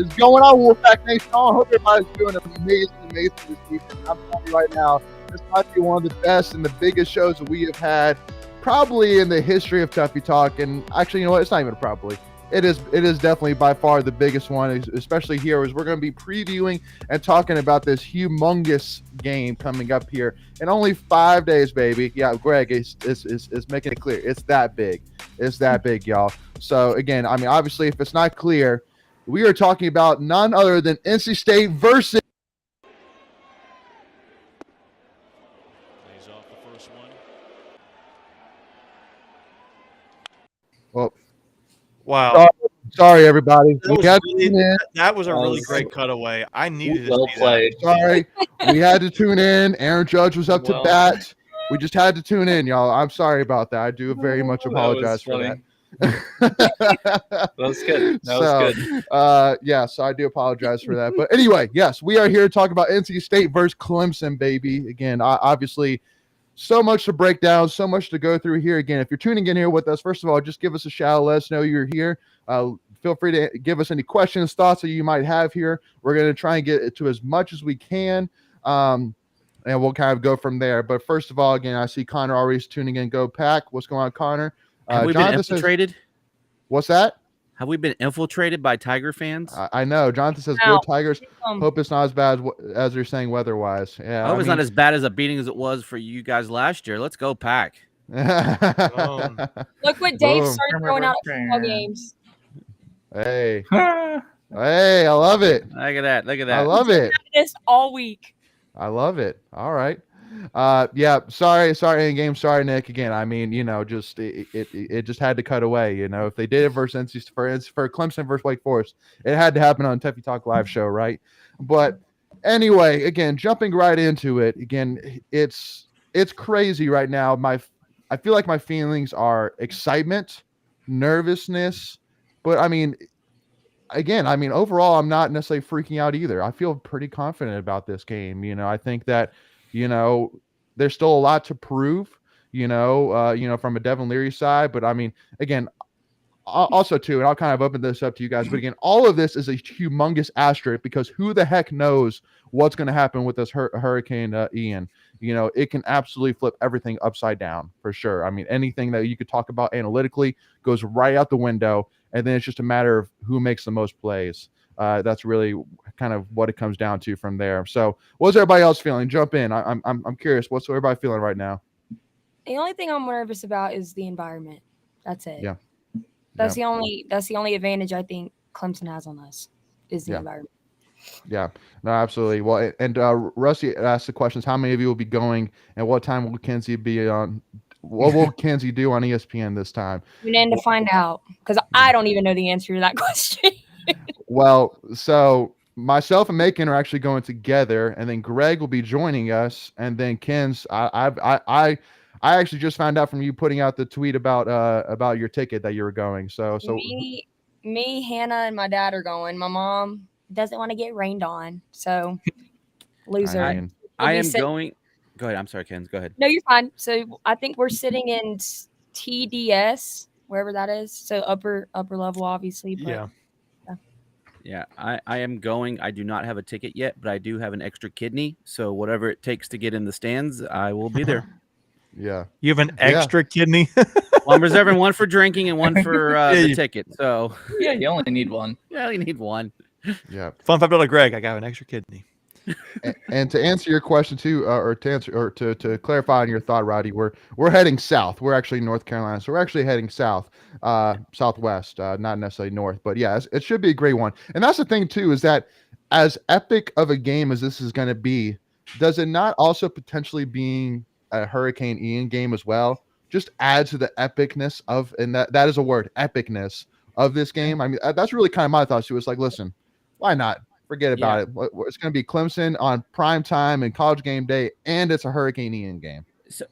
is going on, Wolfpack Nation? I hope everybody's doing amazing this season. I'm telling you right now, this might be one of the best and the biggest shows that we have had probably in the history of Tuffy Talk. And actually, you know what? It's not even probably. It is definitely by far the biggest one, especially here, as we're going to be previewing and talking about this humongous game coming up here in only 5 days, baby. Yeah, Greg is making it clear. It's that big. It's that big, y'all. So, again, I mean, obviously, if it's not clear, we are talking about none other than NC State versus. Plays off the first one. Well, wow. Sorry, everybody. That was a really great cutaway. I needed to see played. That. Sorry. We had to tune in. Aaron Judge was up to bat. We just had to tune in, y'all. I'm sorry about that. I do very much apologize for that. That was good. That was good. Yeah, so I do apologize for that. But anyway, yes, we are here to talk about NC State versus Clemson, baby. Again, obviously, so much to break down, so much to go through here. Again, if you're tuning in here with us, first of all, just give us a shout. Let us know you're here. Feel free to give us any questions, thoughts that you might have here. We're going to try and get to as much as we can, and we'll kind of go from there. But first of all, again, I see Connor already tuning in. Go Pack. What's going on, Connor? Have we been infiltrated? What's that? Have we been infiltrated by Tiger fans? I know. Jonathan says, go Tigers. Hope it's not as bad as you're saying weather-wise. Yeah, I hope it's not as bad as a beating as it was for you guys last year. Let's go Pack. Look what Dave started throwing out at football games. Hey. Hey, I love it. Look at that. Look at that. I love it. This all week. I love it. All right. Yeah, sorry in game. Sorry, Nick. Again, I mean, you know, just it just had to cut away. You know, if they did it versus NC for Clemson versus Wake Forest, it had to happen on Tuffy Talk live show, right? But anyway, again, jumping right into it. Again, it's crazy right now. I feel like my feelings are excitement, nervousness, but I mean, again, I mean, overall, I'm not necessarily freaking out either. I feel pretty confident about this game. You know, I think that, you know, there's still a lot to prove, you know, from a Devin Leary side. But I mean, again, also too, and I'll kind of open this up to you guys, but again, all of this is a humongous asterisk because who the heck knows what's going to happen with this Hurricane Ian. You know, it can absolutely flip everything upside down for sure. I mean, anything that you could talk about analytically goes right out the window, and then it's just a matter of who makes the most plays. That's really kind of what it comes down to from there. So what's everybody else feeling? Jump in. I'm curious. What's everybody feeling right now? The only thing I'm nervous about is the environment. That's it. Yeah. That's the only advantage I think Clemson has on us is the environment. Yeah, no, absolutely. Well, and Rusty asked the questions: how many of you will be going, and what time will Kenzie be on? What will Kenzie do on ESPN this time? Tune in to find out, because I don't even know the answer to that question. Well, so myself and Macon are actually going together, and then Greg will be joining us, and then Ken's. I actually just found out from you putting out the tweet about your ticket that you were going. So me, Hannah, and my dad are going. My mom doesn't want to get rained on, so loser. I am going. Go ahead. I'm sorry, Ken. Go ahead. No, you're fine. So I think we're sitting in TDS, wherever that is. So upper level, obviously. But, yeah. I am going. I do not have a ticket yet, but I do have an extra kidney. So whatever it takes to get in the stands, I will be there. Yeah. You have an extra kidney? Well, I'm reserving one for drinking and one for the ticket. So yeah, you only need one. Yeah, you need one. Yeah. Fun fact about Greg, I got an extra kidney. and to answer your question too, to clarify on your thought, Roddy, we're heading south. We're actually North Carolina, so we're actually heading south, southwest, not necessarily north. But yeah, it should be a great one. And that's the thing too, is that as epic of a game as this is going to be, does it not also potentially being a Hurricane Ian game as well just adds to the epicness of, and that is a word, epicness of this game? I mean, that's really kind of my thoughts too. It's like, listen, why not? Forget about it. It's going to be Clemson on prime time and college game day, and it's a Hurricane Ian game.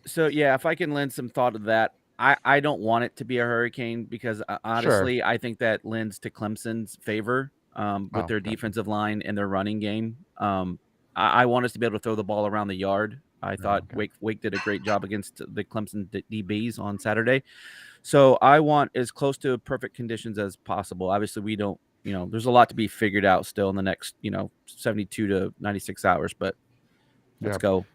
So yeah, if I can lend some thought to that, I don't want it to be a hurricane because honestly, I think that lends to Clemson's favor with their defensive line and their running game. I want us to be able to throw the ball around the yard. I thought Wake did a great job against the Clemson DBs on Saturday. So I want as close to perfect conditions as possible. Obviously, we don't there's a lot to be figured out still in the next 72 to 96 hours. But let's go.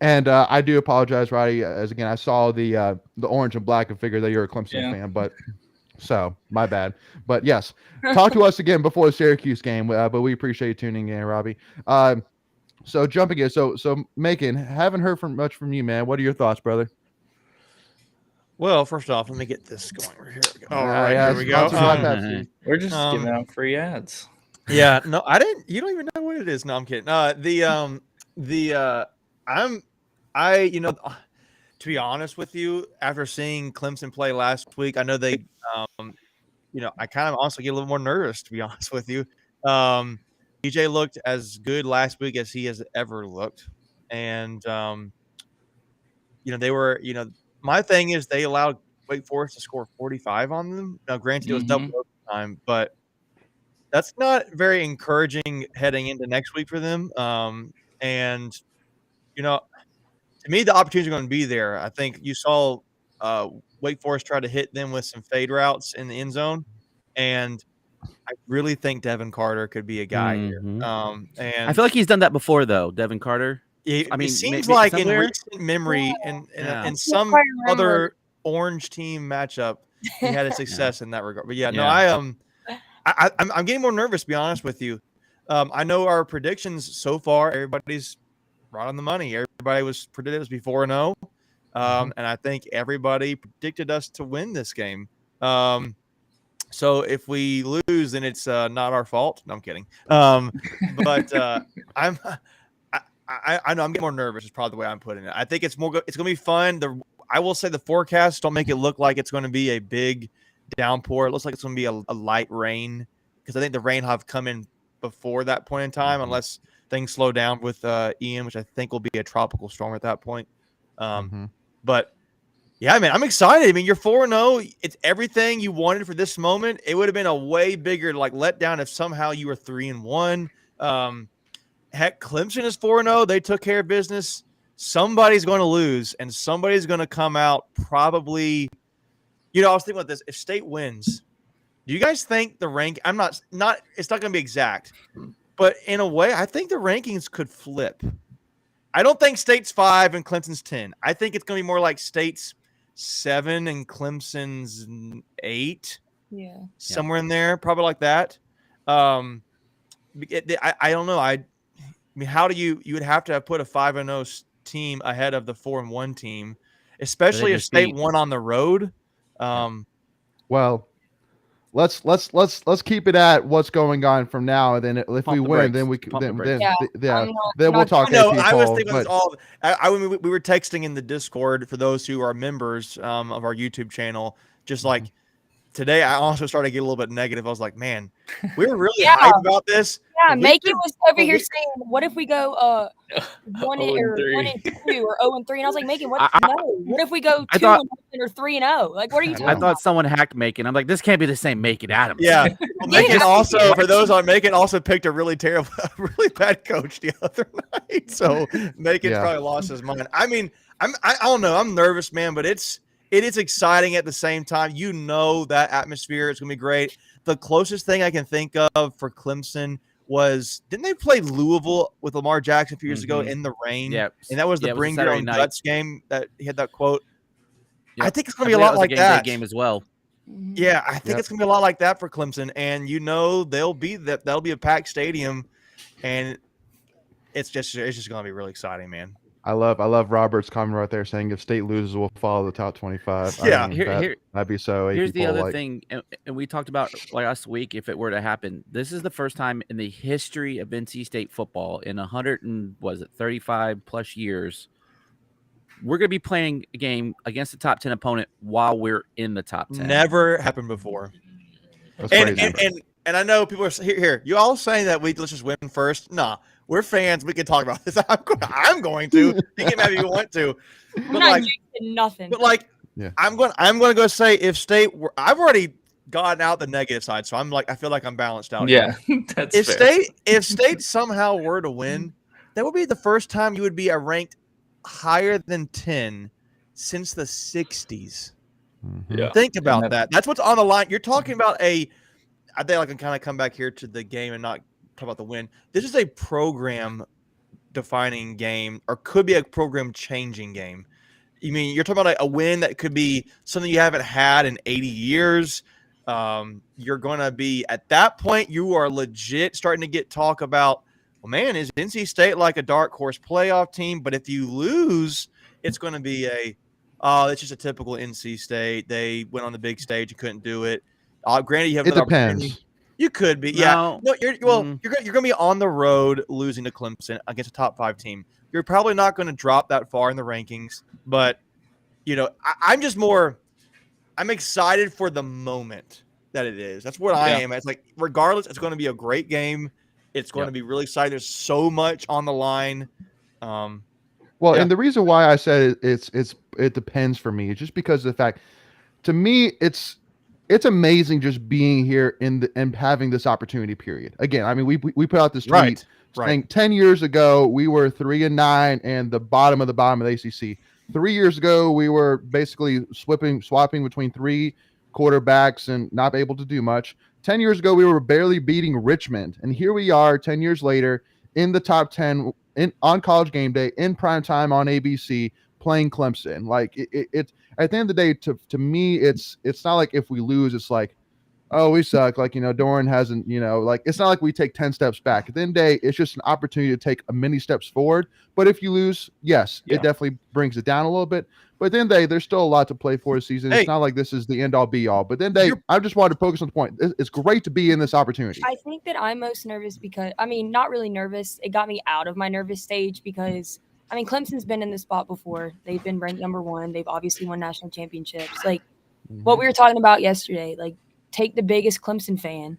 And I do apologize, Roddy. As again, I saw the orange and black and figured that you're a Clemson fan, but so my bad. But yes, talk to us again before the Syracuse game. But we appreciate you tuning in, Robbie. So jumping in, so Macon, haven't heard much from you, man. What are your thoughts, brother? Well, first off, let me get this going. Here we go. All right, here we go. We're just giving out free ads. Yeah, no, I didn't. You don't even know what it is. No, I'm kidding. To be honest with you, after seeing Clemson play last week, I know they, I kind of honestly get a little more nervous, to be honest with you. DJ looked as good last week as he has ever looked. And, they were, my thing is they allowed Wake Forest to score 45 on them. Now, granted, it was double overtime, but that's not very encouraging heading into next week for them. To me, the opportunities are going to be there. I think you saw Wake Forest try to hit them with some fade routes in the end zone, and I really think Devin Carter could be a guy here. And I feel like he's done that before, though. Devin Carter. It seems like somewhere in recent memory, in some other orange team matchup, he had a success in that regard. But I'm getting more nervous, to be honest with you. I know our predictions so far, everybody's right on the money. Everybody was predicted us before 4-0, and I think everybody predicted us to win this game. So if we lose, then it's not our fault. No, I'm kidding. But I know I'm getting more nervous. Is probably the way I'm putting it. I think it's going to be fun. I will say the forecasts don't make it look like it's going to be a big downpour. It looks like it's going to be a light rain, because I think the rain will have come in before that point in time, unless things slow down with Ian, which I think will be a tropical storm at that point. But yeah, man, I'm excited. I mean, you're 4-0. It's everything you wanted for this moment. It would have been a way bigger letdown if somehow you were 3-1. Heck, Clemson is 4-0. They took care of business. Somebody's going to lose, and somebody's going to come out probably. I was thinking about this. If State wins, do you guys think the rank? It's not going to be exact. But in a way, I think the rankings could flip. I don't think State's 5 and Clemson's 10. I think it's going to be more like State's 7 and Clemson's 8. Yeah. Somewhere in there, probably like that. I don't know. I mean, how do you would have to have put a 5-0 team ahead of the 4-1 team, especially if State won on the road. Well, let's keep it at what's going on from now, and then if we win, then we then we'll talk. No, I was thinking it's all. We were texting in the Discord for those who are members of our YouTube channel. Just like today, I also started to get a little bit negative. I was like, man, we were really hyped about this. Yeah, Macon was over here saying, "What if we go 1-2 or 0-3?" And I was like, "Macon, what? No. What if we go 2-1 or 3-0? Like, what are you talking about?" I thought someone hacked Macon. I'm like, this can't be the same Macon Adams. Yeah, Macon also, for those on Macon, also picked a really terrible, really bad coach the other night. So Macon's probably lost his mind. I mean, I don't know. I'm nervous, man, but it is exciting at the same time. That atmosphere is going to be great. The closest thing I can think of for Clemson didn't they play Louisville with Lamar Jackson a few years ago in the rain? Yeah. And that was the Bring Your Own Guts game that he had that quote. Yep. I think it's going to be a lot like that. Game as well. Yeah, I think it's going to be a lot like that for Clemson. And that'll be a packed stadium, and it's just going to be really exciting, man. I love Robert's comment right there saying if State loses, we'll follow the top 25. Yeah, that'd be so. Here's the other thing, and we talked about last week. If it were to happen, this is the first time in the history of NC State football in 35 plus years we're going to be playing a game against a top 10 opponent while we're in the top 10. Never happened before. And I know people are here. You all saying that let's just win first. Nah. We're fans. We can talk about this. I'm going to. You can maybe you want to. I'm not jinxing nothing. But I'm going to go say if State. I've already gotten out the negative side, so I feel like I'm balanced out. Yeah, that's fair. If State somehow were to win, that would be the first time you would be ranked higher than 10 since the 60s. Yeah. Think about that. That's what's on the line. You're talking about I think I can kind of come back here to the game and not talk about the win. This is a program defining game, or could be a program changing game. You mean you're talking about a win that could be something you haven't had in 80 years. You're going to be at that point, you are legit starting to get talk about, well, man, is NC State like a dark horse playoff team? But if you lose, it's going to be it's just a typical NC State. They went on the big stage and couldn't do it. Granted, you have It another depends. opportunity. You could be, yeah. No, you're going to be on the road losing to Clemson against a top 5 team. You're probably not going to drop that far in the rankings, but I'm excited for the moment that it is. That's what I am. It's like, regardless, it's going to be a great game. It's going to be really exciting. There's so much on the line. And the reason why I said it depends for me is just because of the fact, to me, it's amazing just being here and having this opportunity. Period. Again, I mean, we put out this tweet saying 10 years ago we were 3-9 and the bottom of the ACC. 3 years ago we were basically swapping between 3 quarterbacks and not able to do much. 10 years ago we were barely beating Richmond, and here we are 10 years later in the top 10 on College Game Day in prime time on ABC playing Clemson. Like it's at the end of the day, to me, it's not like if we lose, it's like, oh, we suck. Like, Doran hasn't, like, it's not like we take 10 steps back. At the end of the day, it's just an opportunity to take many steps forward. But if you lose, yes, it definitely brings it down a little bit. But at the end of the day, there's still a lot to play for this season. It's not like this is the end all be all. But then I just wanted to focus on the point. It's great to be in this opportunity. I think that I'm most nervous because, not really nervous. It got me out of my nervous stage because, Clemson's been in this spot before. They've been ranked number 1. They've obviously won national championships. Like what we were talking about yesterday, like take the biggest Clemson fan,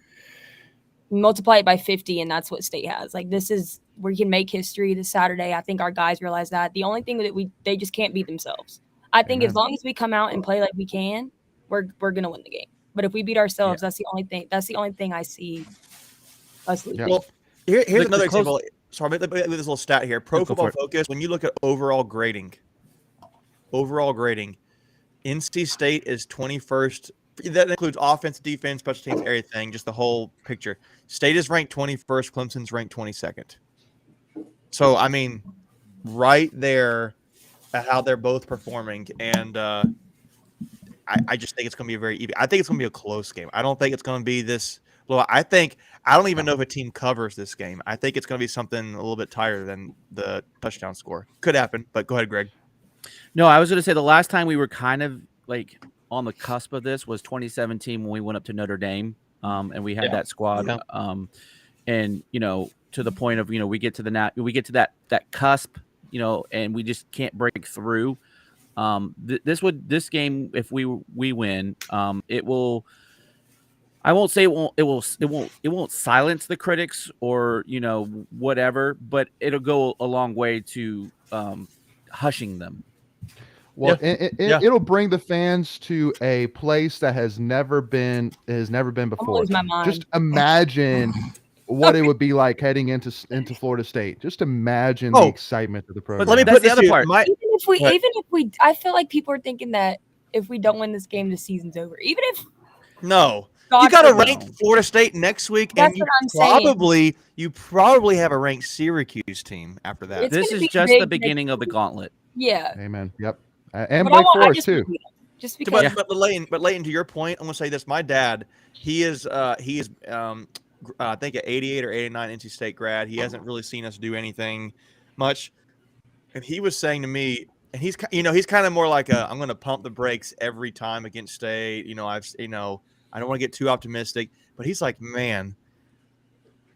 multiply it by 50, and that's what State has. Like this is where you can make history this Saturday. I think our guys realize that. The only thing that they just can't beat themselves. I think as long as we come out and play like we can, we're gonna win the game. But if we beat ourselves, that's the only thing. That's the only thing I see us losing. Well, here's another example. Sorry, let me this little stat here. Pro Football Focus, when you look at overall grading, NC State is 21st. That includes offense, defense, special teams, everything, just the whole picture. State is ranked 21st. Clemson's ranked 22nd. So, right there at how they're both performing. And I just think it's going to be I think it's going to be a close game. I don't think it's going to be this. Well, I don't even know if a team covers this game. I think it's going to be something a little bit tighter than the touchdown score. Could happen, but go ahead, Greg. No, I was going to say the last time we were kind of like on the cusp of this was 2017 when we went up to Notre Dame, and we had that squad, and to the point of we get to that cusp, and we just can't break through. This game, if we win, it will. I won't say it won't silence the critics or whatever, but it'll go a long way to hushing them. Well, it'll bring the fans to a place that has never been before. Just imagine what it would be like heading into Florida State. Just imagine the excitement of the program. But let me put the other part. Even if we, I feel like people are thinking that if we don't win this game, the season's over. Even if you got to rank Florida State next week, and you probably have a ranked Syracuse team after that. This is just the beginning of the gauntlet. Yeah. Amen. Yep. And Wake Forest too. Just because. But Leighton, to your point, I'm gonna say this. My dad, he is I think an 88 or 89 NC State grad. He hasn't really seen us do anything much, and he was saying to me, and he's kind of more like I'm gonna pump the brakes every time against State. I don't want to get too optimistic, but he's like, man,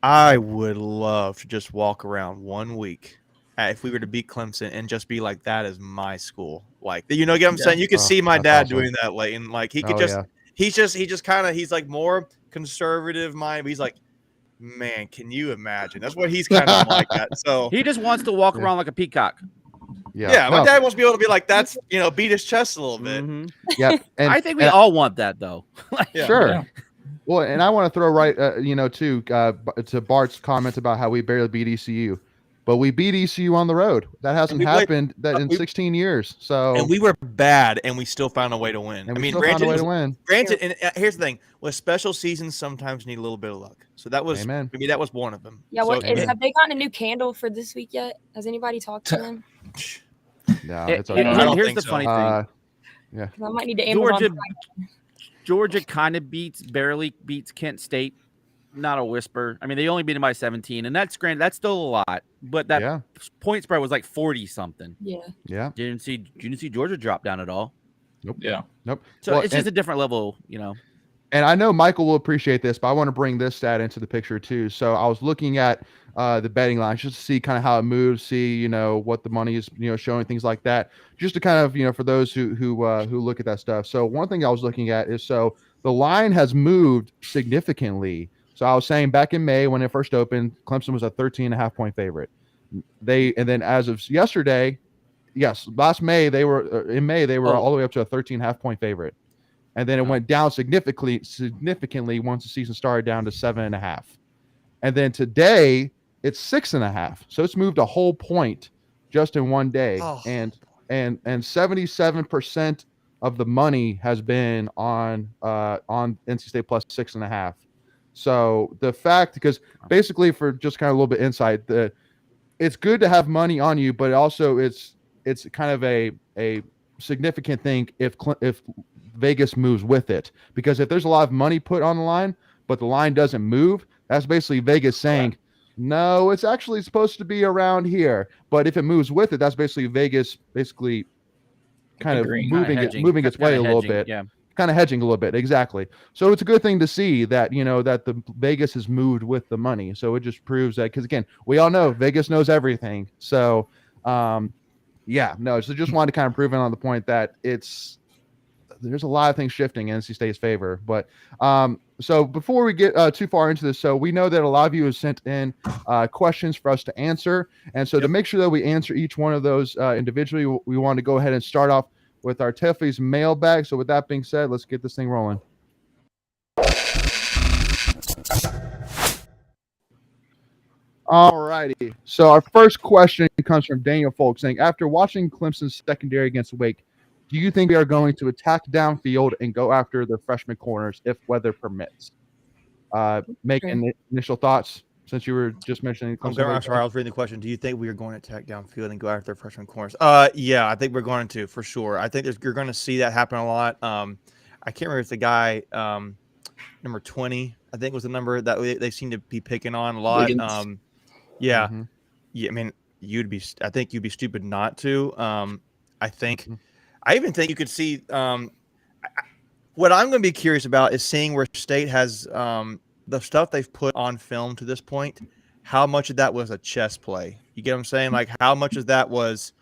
I would love to just walk around 1 week if we were to beat Clemson and just be like, that is my school. Like, get what I'm saying? You can see my dad doing that, Leighton. Like he could he's like more conservative mind. But he's like, man, can you imagine? That's what he's kind of like that. So he just wants to walk around like a peacock. Yeah. My dad wants to be able to be like, that's, beat his chest a little bit. Mm-hmm. Yeah. And I think we all want that though. Sure. Yeah. Well, and I want to throw to Bart's comment about how we barely beat ECU. but we beat ECU on the road. That hasn't happened in 16 years. So and we were bad, and we still found a way to win. And we still found a way to win. Granted, and here's the thing: with special seasons, sometimes need a little bit of luck. So that was, Amen. I mean, that was one of them. Yeah. So, Have they gotten a new candle for this week yet? Has anybody talked to them? No, it's okay. Here's the funny thing. Yeah, I might need to Amazon. Georgia kind of barely beats Kent State. Not a whisper. I mean, they only beat them by 17, and that's granted. That's still a lot, but that point spread was like 40 something. Yeah. Didn't see Georgia drop down at all. Nope. Yeah. Nope. So it's just a different level, you know. And I know Michael will appreciate this, but I want to bring this stat into the picture too. So I was looking at the betting lines just to see kind of how it moves, see, you know, what the money is, you know, showing, things like that, just to kind of, you know, for those who look at that stuff. So one thing I was looking at is, so the line has moved significantly. So I was saying back in May when it first opened, Clemson was a 13.5 point favorite. And then as of yesterday, last May, they were all the way up to a 13.5 point favorite. And then it went down significantly once the season started, down to 7.5. And then today it's 6.5. So it's moved a whole point just in one day. Oh. And 77% of the money has been on NC State plus 6.5. So the fact, because basically, for just kind of a little bit insight, it's good to have money on you, but also it's kind of a significant thing if Vegas moves with it, because if there's a lot of money put on the line, but the line doesn't move, that's basically Vegas saying, no, it's actually supposed to be around here. But if it moves with it, that's basically Vegas kind of moving its way a little bit. Yeah. Kind of hedging a little bit. Exactly. So it's a good thing to see that, you know, that the Vegas has moved with the money. So it just proves that, because again, we all know Vegas knows everything. So so just wanted to kind of prove it on the point that there's a lot of things shifting in NC State's favor. But so before we get too far into this, so we know that a lot of you have sent in questions for us to answer. And so to make sure that we answer each one of those individually, we want to go ahead and start off with our Tuffy's mailbag. So with that being said, let's get this thing rolling. All righty. So our first question comes from Daniel Folk, saying, after watching Clemson's secondary against Wake, do you think they are going to attack downfield and go after their freshman corners if weather permits? Make initial thoughts, since you were just mentioning Clemson. I'm sorry, I was reading the question. Do you think we are going to attack downfield and go after their freshman corners? Yeah, I think we're going to, for sure. I think you're going to see that happen a lot. I can't remember if the guy, number 20, I think was the number that they seem to be picking on a lot. Yeah. I mean, I think you'd be stupid not to. I even think you could see, what I'm going to be curious about is seeing where State has the stuff they've put on film to this point, how much of that was a chess play. You get what I'm saying? Like, how much of that was,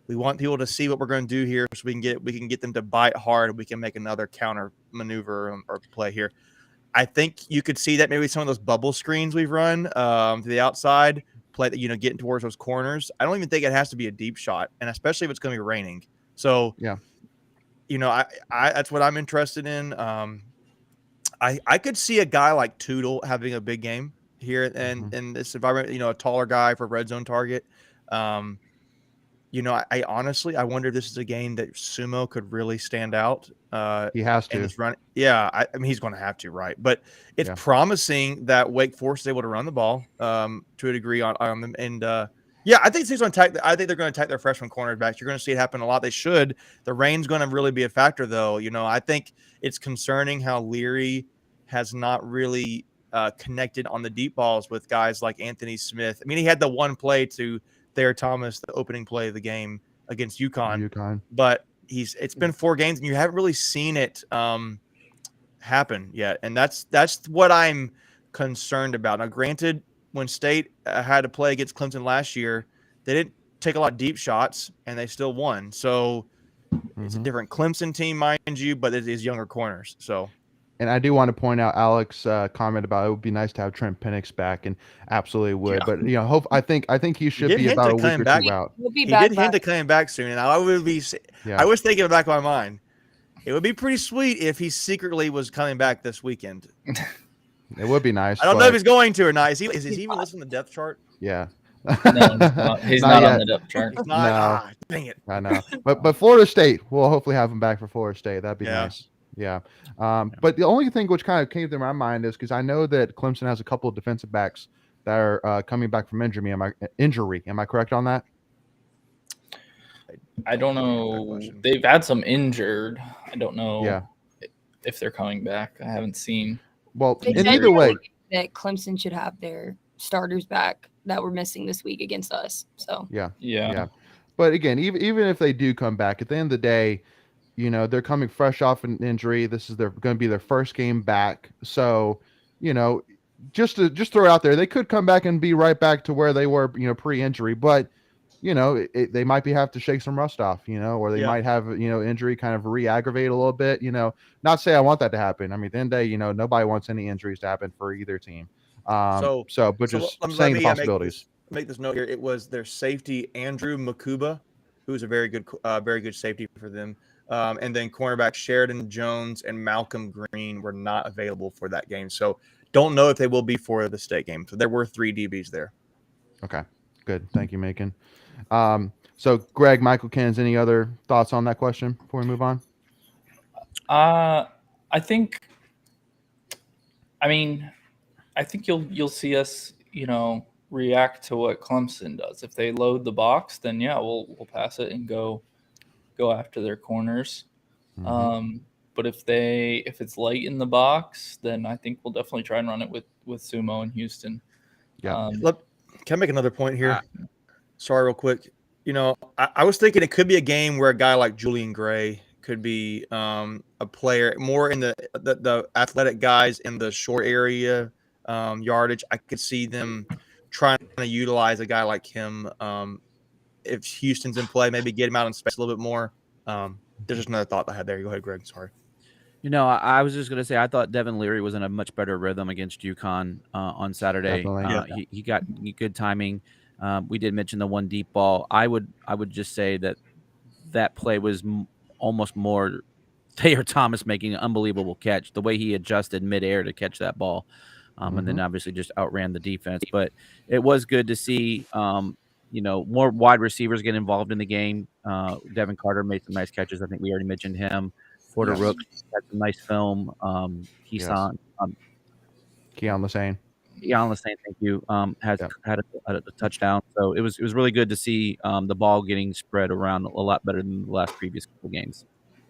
we want people to see what we're going to do here so we can get them to bite hard. We can make another counter maneuver or play here. I think you could see that maybe some of those bubble screens we've run to the outside, play that, getting towards those corners. I don't even think it has to be a deep shot, and especially if it's going to be raining. So, I that's what I'm interested in. I could see a guy like Tootle having a big game here in this environment, a taller guy for red zone target. I honestly, I wonder if this is a game that Sumo could really stand out. He has to. Yeah, I mean, he's going to have to, right? But it's promising that Wake Forest is able to run the ball to a degree on them. And, I think they're going to attack their freshman cornerbacks. You're going to see it happen a lot. They should. The rain's going to really be a factor, though. I think it's concerning how Leary has not really connected on the deep balls with guys like Anthony Smith. I mean, he had the one play to Thayer Thomas, the opening play of the game against UConn. But it's been 4 games, and you haven't really seen it happen yet. And that's what I'm concerned about. Now, granted, when State had to play against Clemson last year, they didn't take a lot of deep shots, and they still won. So it's a different Clemson team, mind you, but it is younger corners. So, and I do want to point out Alex's comment about it would be nice to have Trent Penix back, and absolutely would. Yeah. But I think he should be about a week or two out. He did hint to coming back soon, and I was thinking in the back of my mind, it would be pretty sweet if he secretly was coming back this weekend. It would be nice. I don't know if he's going to or not. Is he even listed in the depth chart? Yeah. No, he's not on the depth chart. He's not. No. Dang it. I know. But Florida State, we'll hopefully have him back for Florida State. That'd be Yeah. nice. Yeah. But the only thing which kind of came to my mind is because I know that Clemson has a couple of defensive backs that are coming back from injury. Am I correct on that? I don't know. They've had some injured. I don't know if they're coming back. I haven't seen. Well, in either way, that Clemson should have their starters back that were missing this week against us. So yeah. But again, even if they do come back, at the end of the day, you know, they're coming fresh off an injury. This is going to be their first game back. So, you know, just throw it out there, they could come back and be right back to where they were, you know, pre-injury. But, you know, they might have to shake some rust off, you know, or they might have, you know, injury kind of re-aggravate a little bit, you know. Not say I want that to happen. I mean, at the end of the day, you know, nobody wants any injuries to happen for either team. But just saying the possibilities. Make this note here. It was their safety Andrew Makuba, who's a very good safety for them. And then cornerback Sheridan Jones and Malcolm Green were not available for that game. So don't know if they will be for the state game. So there were 3 DBs there. Okay, good. Thank you, Macon. So Greg, Michael, Kens, any other thoughts on that question before we move on? I think you'll see us, you know, react to what Clemson does. If they load the box, then we'll pass it and go after their corners. Mm-hmm. But if it's light in the box, then I think we'll definitely try and run it with Sumo in Houston. Yeah. Can I make another point here? Sorry, real quick. You know, I was thinking it could be a game where a guy like Julian Gray could be a player more in the athletic guys in the short area yardage. I could see them trying to utilize a guy like him. If Houston's in play, maybe get him out in space a little bit more. There's just another thought I had there. Go ahead, Greg. Sorry. You know, I was just going to say I thought Devin Leary was in a much better rhythm against UConn on Saturday. He got good timing. We did mention the one deep ball. I would just say that play was almost more Thayer Thomas making an unbelievable catch. The way he adjusted midair to catch that ball, and then obviously just outran the defense. But it was good to see, you know, more wide receivers get involved in the game. Devin Carter made some nice catches. I think we already mentioned him. Porter Rooks had some nice film. Keon Lesane. Thank you. Had a touchdown. So it was really good to see the ball getting spread around a lot better than the last previous couple games.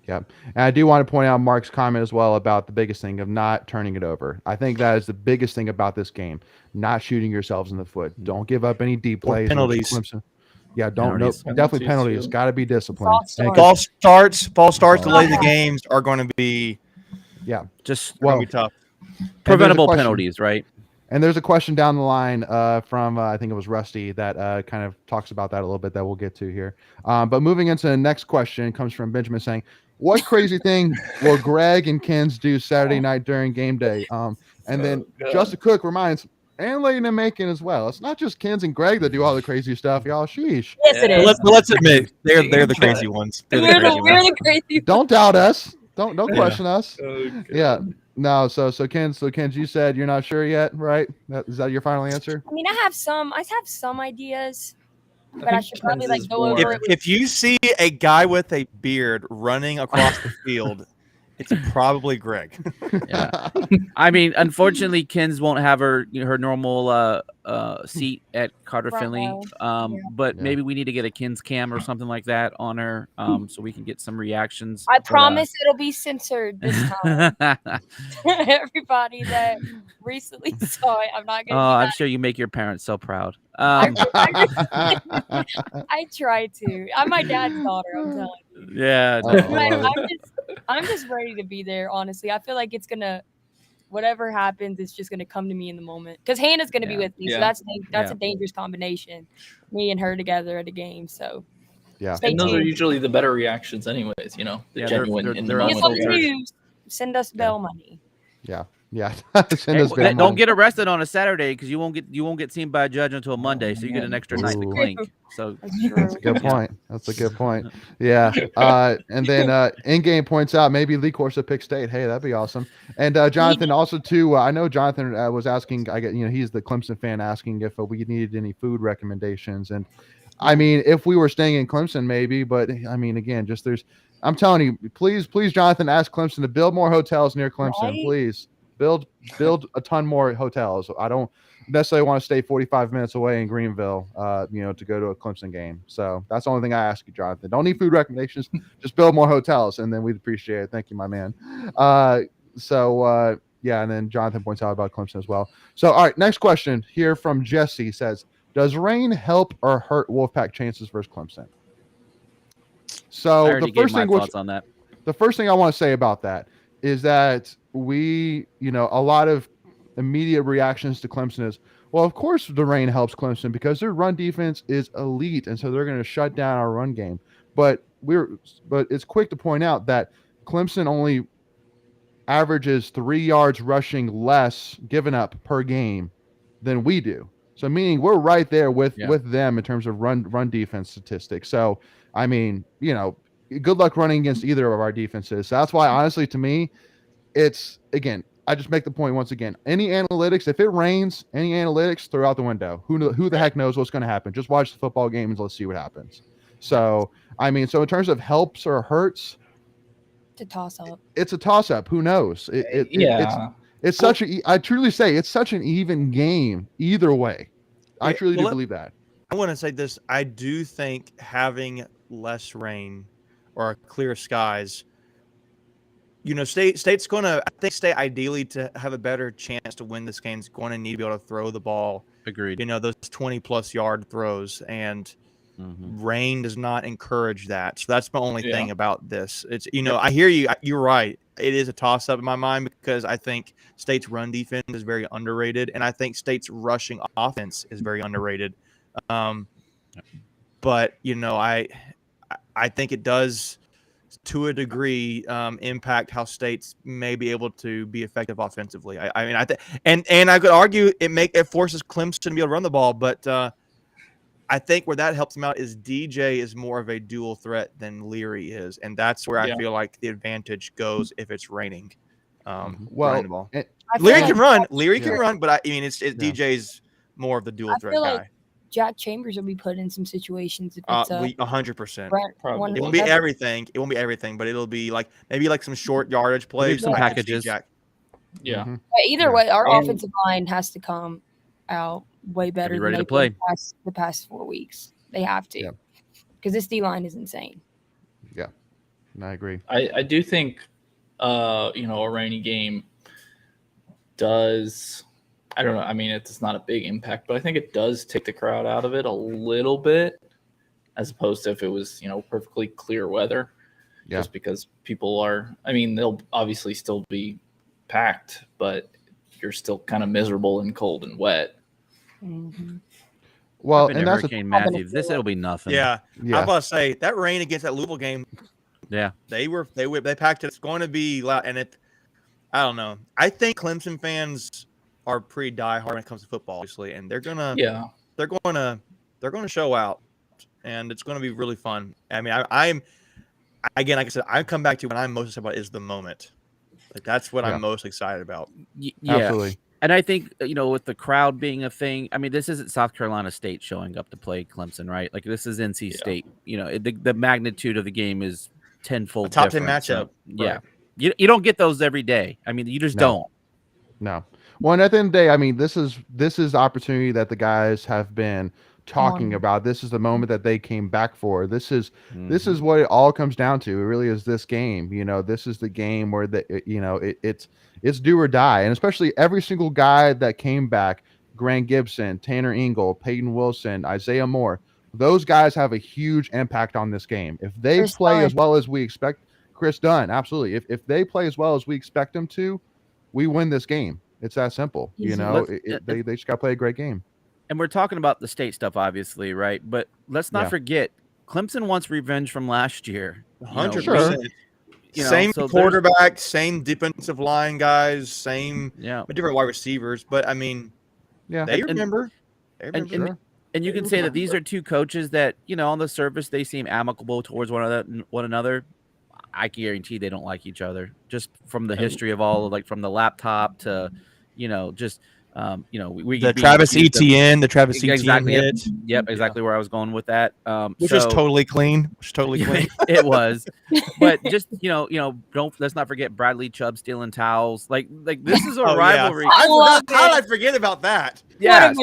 Yeah. And I do want to point out Mark's comment as well about the biggest thing of not turning it over. I think that is the biggest thing about this game, not shooting yourselves in the foot. Don't give up any deep plays. Penalties. Yeah, definitely penalties. Got to be disciplined. Ball starts, delay the games are going to be just be tough. Preventable penalties, right? And there's a question down the line from I think it was Rusty that kind of talks about that a little bit that we'll get to here. But moving into the next question comes from Benjamin saying, what crazy thing will Greg and Kens do Saturday night during game day? And then Justin Cook reminds, and Layton and Macon as well. It's not just Kens and Greg that do all the crazy stuff, y'all. Sheesh. Yes, it is. Let's admit they're the crazy ones. We're the crazy ones. Don't doubt us. Don't question us. Yeah. No. So Kens, you said you're not sure yet, right? Is that your final answer? I mean, I have some ideas, but I should probably go over it. If you see a guy with a beard running across the field, it's probably Greg. Yeah. I mean, unfortunately, Kens won't have her normal seat at Carter Finley. But maybe we need to get a Kens cam or something like that on her, so we can get some reactions. I promise it'll be censored this time. Everybody that recently saw it, I'm not gonna. Oh, I'm sure you make your parents so proud. I try to. I'm my dad's daughter. I'm telling you. Yeah. I'm just ready to be there. Honestly, I feel like it's gonna. Whatever happens, it's just gonna come to me in the moment. Because Hannah's gonna be with me, so that's a dangerous combination. Me and her together at a game. So and those are usually the better reactions, anyways. You know, the genuine. Send us bail money. Yeah. Yeah. Don't get arrested on a Saturday because you won't get seen by a judge until Monday, so you get an extra night to clink. So that's a good point. That's a good point. Yeah. And then in-game points out maybe Lee Corsa pick State. Hey, that'd be awesome. And Jonathan also too. I know Jonathan was asking. He's the Clemson fan asking if we needed any food recommendations. And I mean, if we were staying in Clemson, maybe. But I mean, again, I'm telling you, please, Jonathan, ask Clemson to build more hotels near Clemson, Right? please. Build a ton more hotels. I don't necessarily want to stay 45 minutes away in Greenville, to go to a Clemson game. So that's the only thing I ask you, Jonathan. Don't need food recommendations. Just build more hotels, and then we'd appreciate it. Thank you, my man. And then Jonathan points out about Clemson as well. So, all right, next question here from Jesse says, does rain help or hurt Wolfpack chances versus Clemson? So I already gave my thoughts on that. The first thing I want to say about that is that a lot of immediate reactions to Clemson is, well, of course the rain helps Clemson because their run defense is elite, and so they're going to shut down our run game. But it's quick to point out that Clemson only averages 3 yards rushing less given up per game than we do. So meaning we're right there with them in terms of run defense statistics. So I mean, good luck running against either of our defenses. So that's why, honestly, to me, it's, again, I just make the point once again. Any analytics, if it rains, any analytics, throw out the window. Who the heck knows what's going to happen? Just watch the football game and let's see what happens. So, I mean, in terms of helps or hurts, It's a toss-up. It's a toss-up. Who knows? It's such I truly say it's such an even game either way. I truly do believe that. I want to say this. I do think having less rain or clear skies, State's going to, I think State ideally to have a better chance to win this game is going to need to be able to throw the ball. Agreed. Those 20-plus yard throws, and rain does not encourage that. So that's my only thing about this. It's, I hear you. You're right. It is a toss-up in my mind because I think State's run defense is very underrated, and I think State's rushing offense is very underrated. But I think it does, to a degree, impact how State's may be able to be effective offensively. I think, and I could argue it forces Clemson to be able to run the ball, but I think where that helps him out is DJ is more of a dual threat than Leary is, and that's where I feel like the advantage goes if it's raining. Running the ball. Leary can run. Leary can run, but DJ's more of the dual threat guy. Jack Chambers will be put in some situations if it's 100%. It won't be everything. It won't be everything, but it'll be maybe some short yardage plays, some packages. Jack. Yeah. Mm-hmm. But either way, our offensive line has to come out way better ready than to play the past 4 weeks. They have to, because this D line is insane. Yeah, I agree. I do think, a rainy game does. I don't know. I mean, it's not a big impact, but I think it does take the crowd out of it a little bit, as opposed to if it was, perfectly clear weather. Yeah. Just because people are, they'll obviously still be packed, but you're still kind of miserable and cold and wet. Mm-hmm. Well, and that's Hurricane Matthew. It'll be nothing. Yeah. I'm about to say that rain against that Louisville game. Yeah. They packed it. It's going to be loud, and I don't know. I think Clemson fans are pretty diehard when it comes to football, obviously, and they're gonna show out, and it's gonna be really fun. I'm again, like I said, I come back to what I'm most excited about is the moment. That's what I'm most excited about. Yeah, absolutely. And I think with the crowd being a thing, this isn't South Carolina State showing up to play Clemson, right? This is NC State. The magnitude of the game is tenfold. A top 10 different. matchup. So, yeah, you don't get those every day. You just don't. No. Well, and at the end of the day, this is opportunity that the guys have been talking about. This is the moment that they came back for. This is what it all comes down to. It really is this game. This is the game where it's do or die, and especially every single guy that came back: Grant Gibson, Tanner Ingle, Peyton Wilson, Isaiah Moore. Those guys have a huge impact on this game. If they play as well as we expect, Chris Dunn, absolutely. If they play as well as we expect them to, we win this game. It's that simple. They just got to play a great game. And we're talking about the state stuff, obviously, right? But let's not forget, Clemson wants revenge from last year. 100%. same quarterback, same defensive line guys, same different wide receivers. But I mean, they remember. And you can say that these are two coaches that, on the surface they seem amicable towards one another. I guarantee they don't like each other, just from the history of all, like from the laptop to, just the Travis Etienne hit. Yep, exactly where I was going with that. Which was totally clean. It was, but just let's not forget Bradley Chubb stealing towels. Like this is a rivalry. How did I forget about that? Yeah,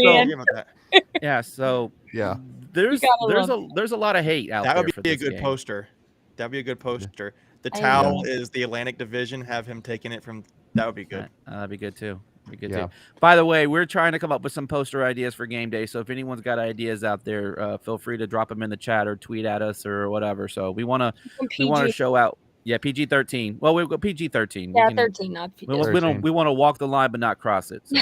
There's a lot of hate out there. That would be a good poster. That'd be a good poster. The towel is the Atlantic Division. Have him taking it from. That would be good. That'd be good too. By the way, we're trying to come up with some poster ideas for game day. So if anyone's got ideas out there, feel free to drop them in the chat or tweet at us or whatever. So we want to show out. Yeah, PG-13. Well, we'll go PG-13. Yeah, 13, not PG-13. We want to walk the line but not cross it. So.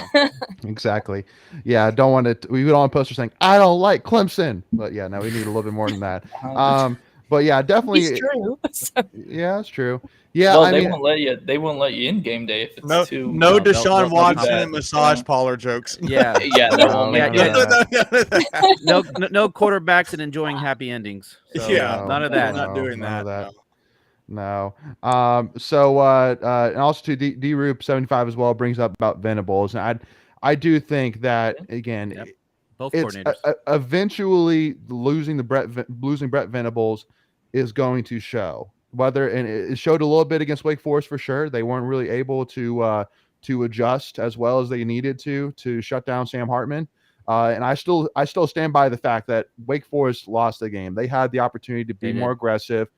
Exactly. Yeah, don't want to. We don't want posters saying I don't like Clemson. But yeah, no, we need a little bit more than that. But yeah, definitely. It's true. Yeah, it's true. Yeah, well, won't let you. They won't let you in game day if it's too. No Deshaun Watson and massage parlor jokes. Yeah, yeah. No quarterbacks and enjoying happy endings. So, none of that. Not doing that. No. And also to D-Roop 75 as well brings up about Venables, and I do think that again, both it's coordinators. Eventually losing Brett Venables is going to show. And it showed a little bit against Wake Forest for sure. They weren't really able to adjust as well as they needed to shut down Sam Hartman. And I still stand by the fact that Wake Forest lost the game. They had the opportunity to be more aggressive,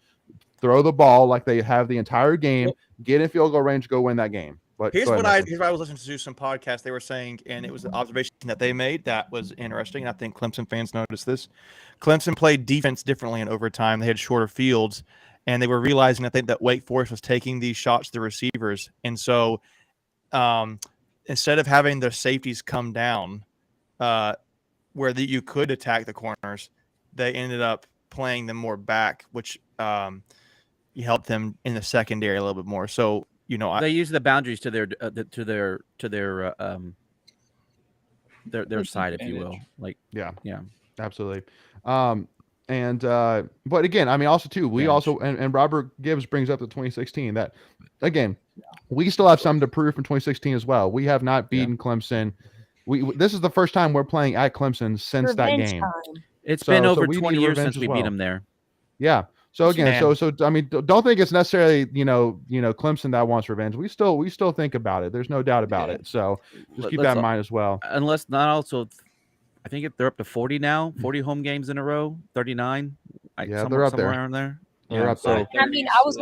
throw the ball like they have the entire game, get in field goal range, go win that game. But here's what I was listening to some podcasts they were saying, and it was an observation that they made that was interesting. I think Clemson fans noticed this. Clemson played defense differently in overtime. They had shorter fields, and they were realizing, I think, that Wake Forest was taking these shots to the receivers. And so instead of having their safeties come down where you could attack the corners, they ended up playing them more back, which you helped them in the secondary a little bit more. So, they use the boundaries to their side, if you will. Like, yeah, absolutely. But again, I mean, also too, we also and Robert Gibbs brings up the 2016 that again, we still have something to prove from 2016 as well. We have not beaten Clemson. This is the first time we're playing at Clemson since that game. It's been over 20 years since we beat them there. Yeah. So again, so I mean, don't think it's necessarily Clemson that wants revenge. We still think about it. There's no doubt about it. So just keep that in mind as well. Unless not also, I think they're up to 40 now, 40 home games in a row, 39. They're up there. Around there. They're up there. I mean, I was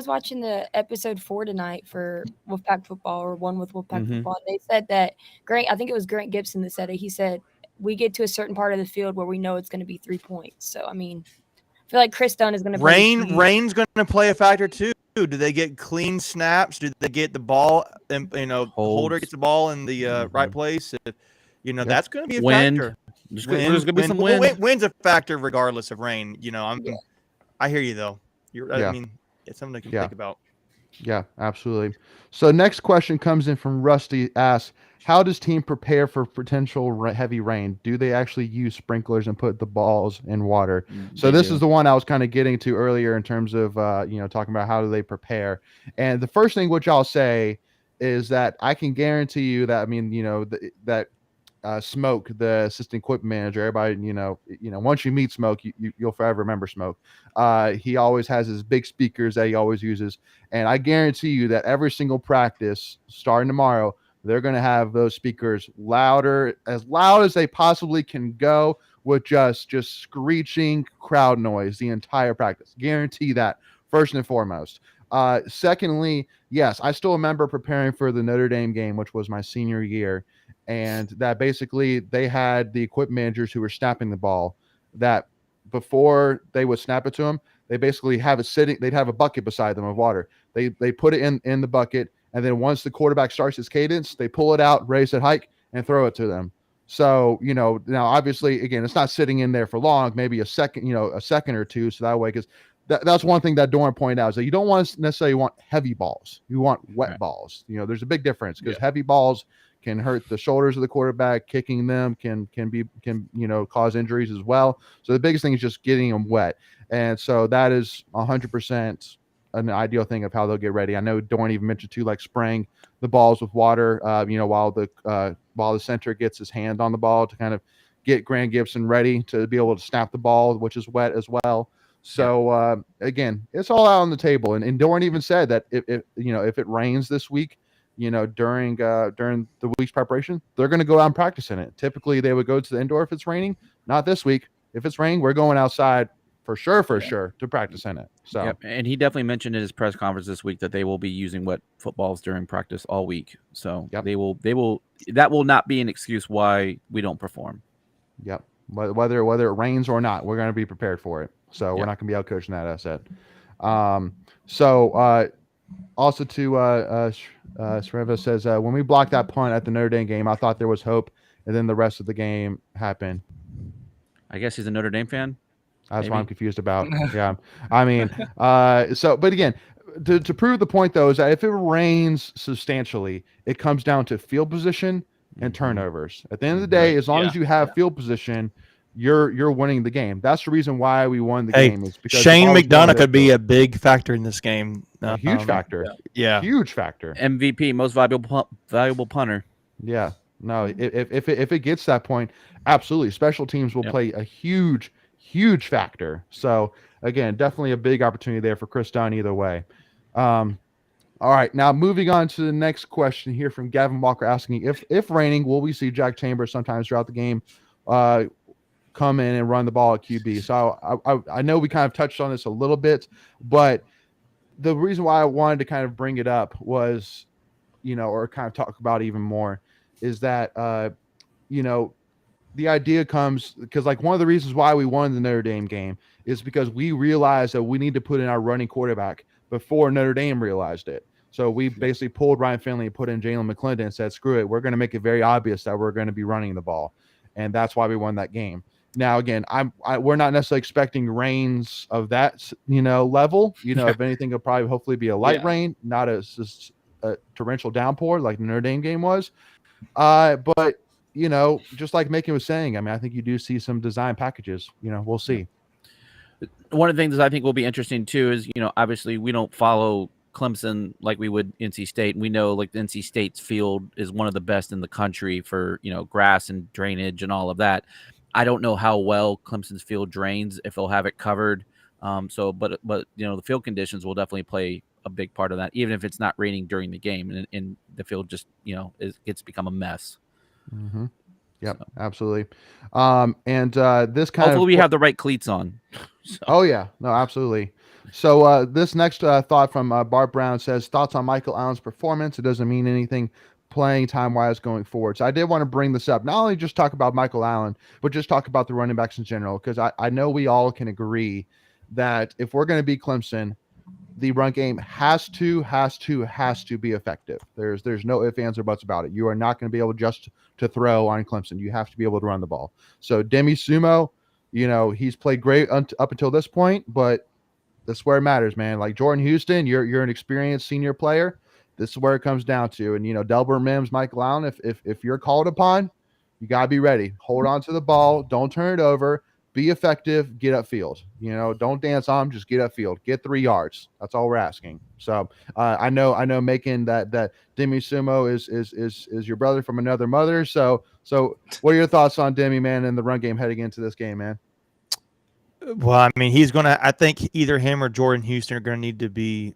watching the episode 4 tonight for Wolfpack Football, or One with Wolfpack Football. And they said that I think it was Grant Gibson that said it. He said we get to a certain part of the field where we know it's going to be 3 points. So I mean, I feel like Chris Stone is going to Rain's going to play a factor too. Do they get clean snaps? Do they get the ball? And Holder gets the ball in the right place. That's going to be a factor. There's going to be some wind. Wind's a factor regardless of rain. I hear you though. I mean, it's something to think about. Yeah, absolutely. So next question comes in from Rusty. Asks, how does team prepare for potential heavy rain? Do they actually use sprinklers and put the balls in water? So this is the one I was kind of getting to earlier in terms of, talking about how do they prepare. And the first thing which I'll say is that I can guarantee you that, I mean, that Smoke, the assistant equipment manager, everybody, once you meet Smoke, you'll forever remember Smoke. He always has his big speakers that he always uses. And I guarantee you that every single practice starting tomorrow, they're going to have those speakers as loud as they possibly can go, with just screeching crowd noise the entire practice. Guarantee that, first and foremost. Secondly, yes, I still remember preparing for the Notre Dame game, which was my senior year. And that basically they had the equipment managers who were snapping the ball, that before they would snap it to them, they basically have it sitting. They'd have a bucket beside them of water. They put it in the bucket. And then once the quarterback starts his cadence, they pull it out, raise it, hike, and throw it to them. So, now obviously, again, it's not sitting in there for long, maybe a second or two. So that way, because that's one thing that Doran pointed out is that you don't necessarily want heavy balls. You want wet balls. There's a big difference because heavy balls can hurt the shoulders of the quarterback. Kicking them can cause injuries as well. So the biggest thing is just getting them wet. And so that is 100% an ideal thing of how they'll get ready. I know Doran even mentioned too, like spraying the balls with water, while the center gets his hand on the ball to kind of get Grant Gibson ready to be able to snap the ball, which is wet as well. So again, it's all out on the table. And Doran even said that if it rains this week, during the week's preparation, they're going to go out and practice in it. Typically, they would go to the indoor if it's raining. Not this week. If it's raining, we're going outside for sure to practice in it. So, and he definitely mentioned in his press conference this week that they will be using wet footballs during practice all week. So they will. That will not be an excuse why we don't perform. Yep. Whether it rains or not, we're going to be prepared for it. So we're not going to be out coaching that asset. Also to Sreva says, when we blocked that punt at the Notre Dame game, I thought there was hope, and then the rest of the game happened. I guess he's a Notre Dame fan. That's what I'm confused about. Yeah. I mean, but again, to prove the point though, is that if it rains substantially, it comes down to field position and turnovers. At the end of the day, as long as you have field position, you're winning the game. That's the reason why we won the game. Is because Shane McDonough could be a big factor in this game. A huge factor. Yeah. Huge factor. MVP, most valuable punter. Yeah. No, if it gets to that point, absolutely. Special teams will play a huge factor. So again, definitely a big opportunity there for Chris Dunn either way. All right, now moving on to the next question here from Gavin Walker asking, if raining, will we see Jack Chambers sometimes throughout the game come in and run the ball at QB? So I know we kind of touched on this a little bit, but the reason why I wanted to kind of bring it up was, or kind of talk about even more, is that, the idea comes because like one of the reasons why we won the Notre Dame game is because we realized that we need to put in our running quarterback before Notre Dame realized it. So we basically pulled Ryan Finley and put in Jalen McClendon and said, screw it, we're going to make it very obvious that we're going to be running the ball. And that's why we won that game. Now, again, we're not necessarily expecting rains of that, level. If anything, it'll probably hopefully be a light rain, not a torrential downpour like the Notre Dame game was. But, just like Macon was saying, I mean, I think you do see some design packages. We'll see. One of the things that I think will be interesting too is, obviously we don't follow Clemson like we would NC State. We know like the NC State's field is one of the best in the country for, grass and drainage and all of that. I don't know how well Clemson's field drains, if they'll have it covered. But the field conditions will definitely play a big part of that, even if it's not raining during the game and the field just, it's become a mess. Mm-hmm. Yep, absolutely. And this kind hopefully we have the right cleats on. So. Oh yeah, no, absolutely. So this next thought from Bart Brown says, thoughts on Michael Allen's performance. It doesn't mean anything playing time wise going forward. So I did want to bring this up, not only just talk about Michael Allen, but just talk about the running backs in general, because I know we all can agree that if we're going to beat Clemson, the run game has to be effective. There's no ifs, ands, or buts about it. You are not going to be able just to throw on Clemson. You have to be able to run the ball. So Demi Sumo, he's played great up until this point, but that's where it matters, man. Like Jordan Houston, you're an experienced senior player. This is where it comes down to. And Delbert Mims, Michael Allen, if you're called upon, you gotta be ready. Hold on to the ball. Don't turn it over. Be effective, get upfield. Don't dance on them, just get upfield. Get 3 yards. That's all we're asking. So I know making that Demi Sumo is your brother from another mother. So what are your thoughts on Demi, man, and the run game heading into this game, man? Well, I mean, I think either him or Jordan Houston are gonna need to be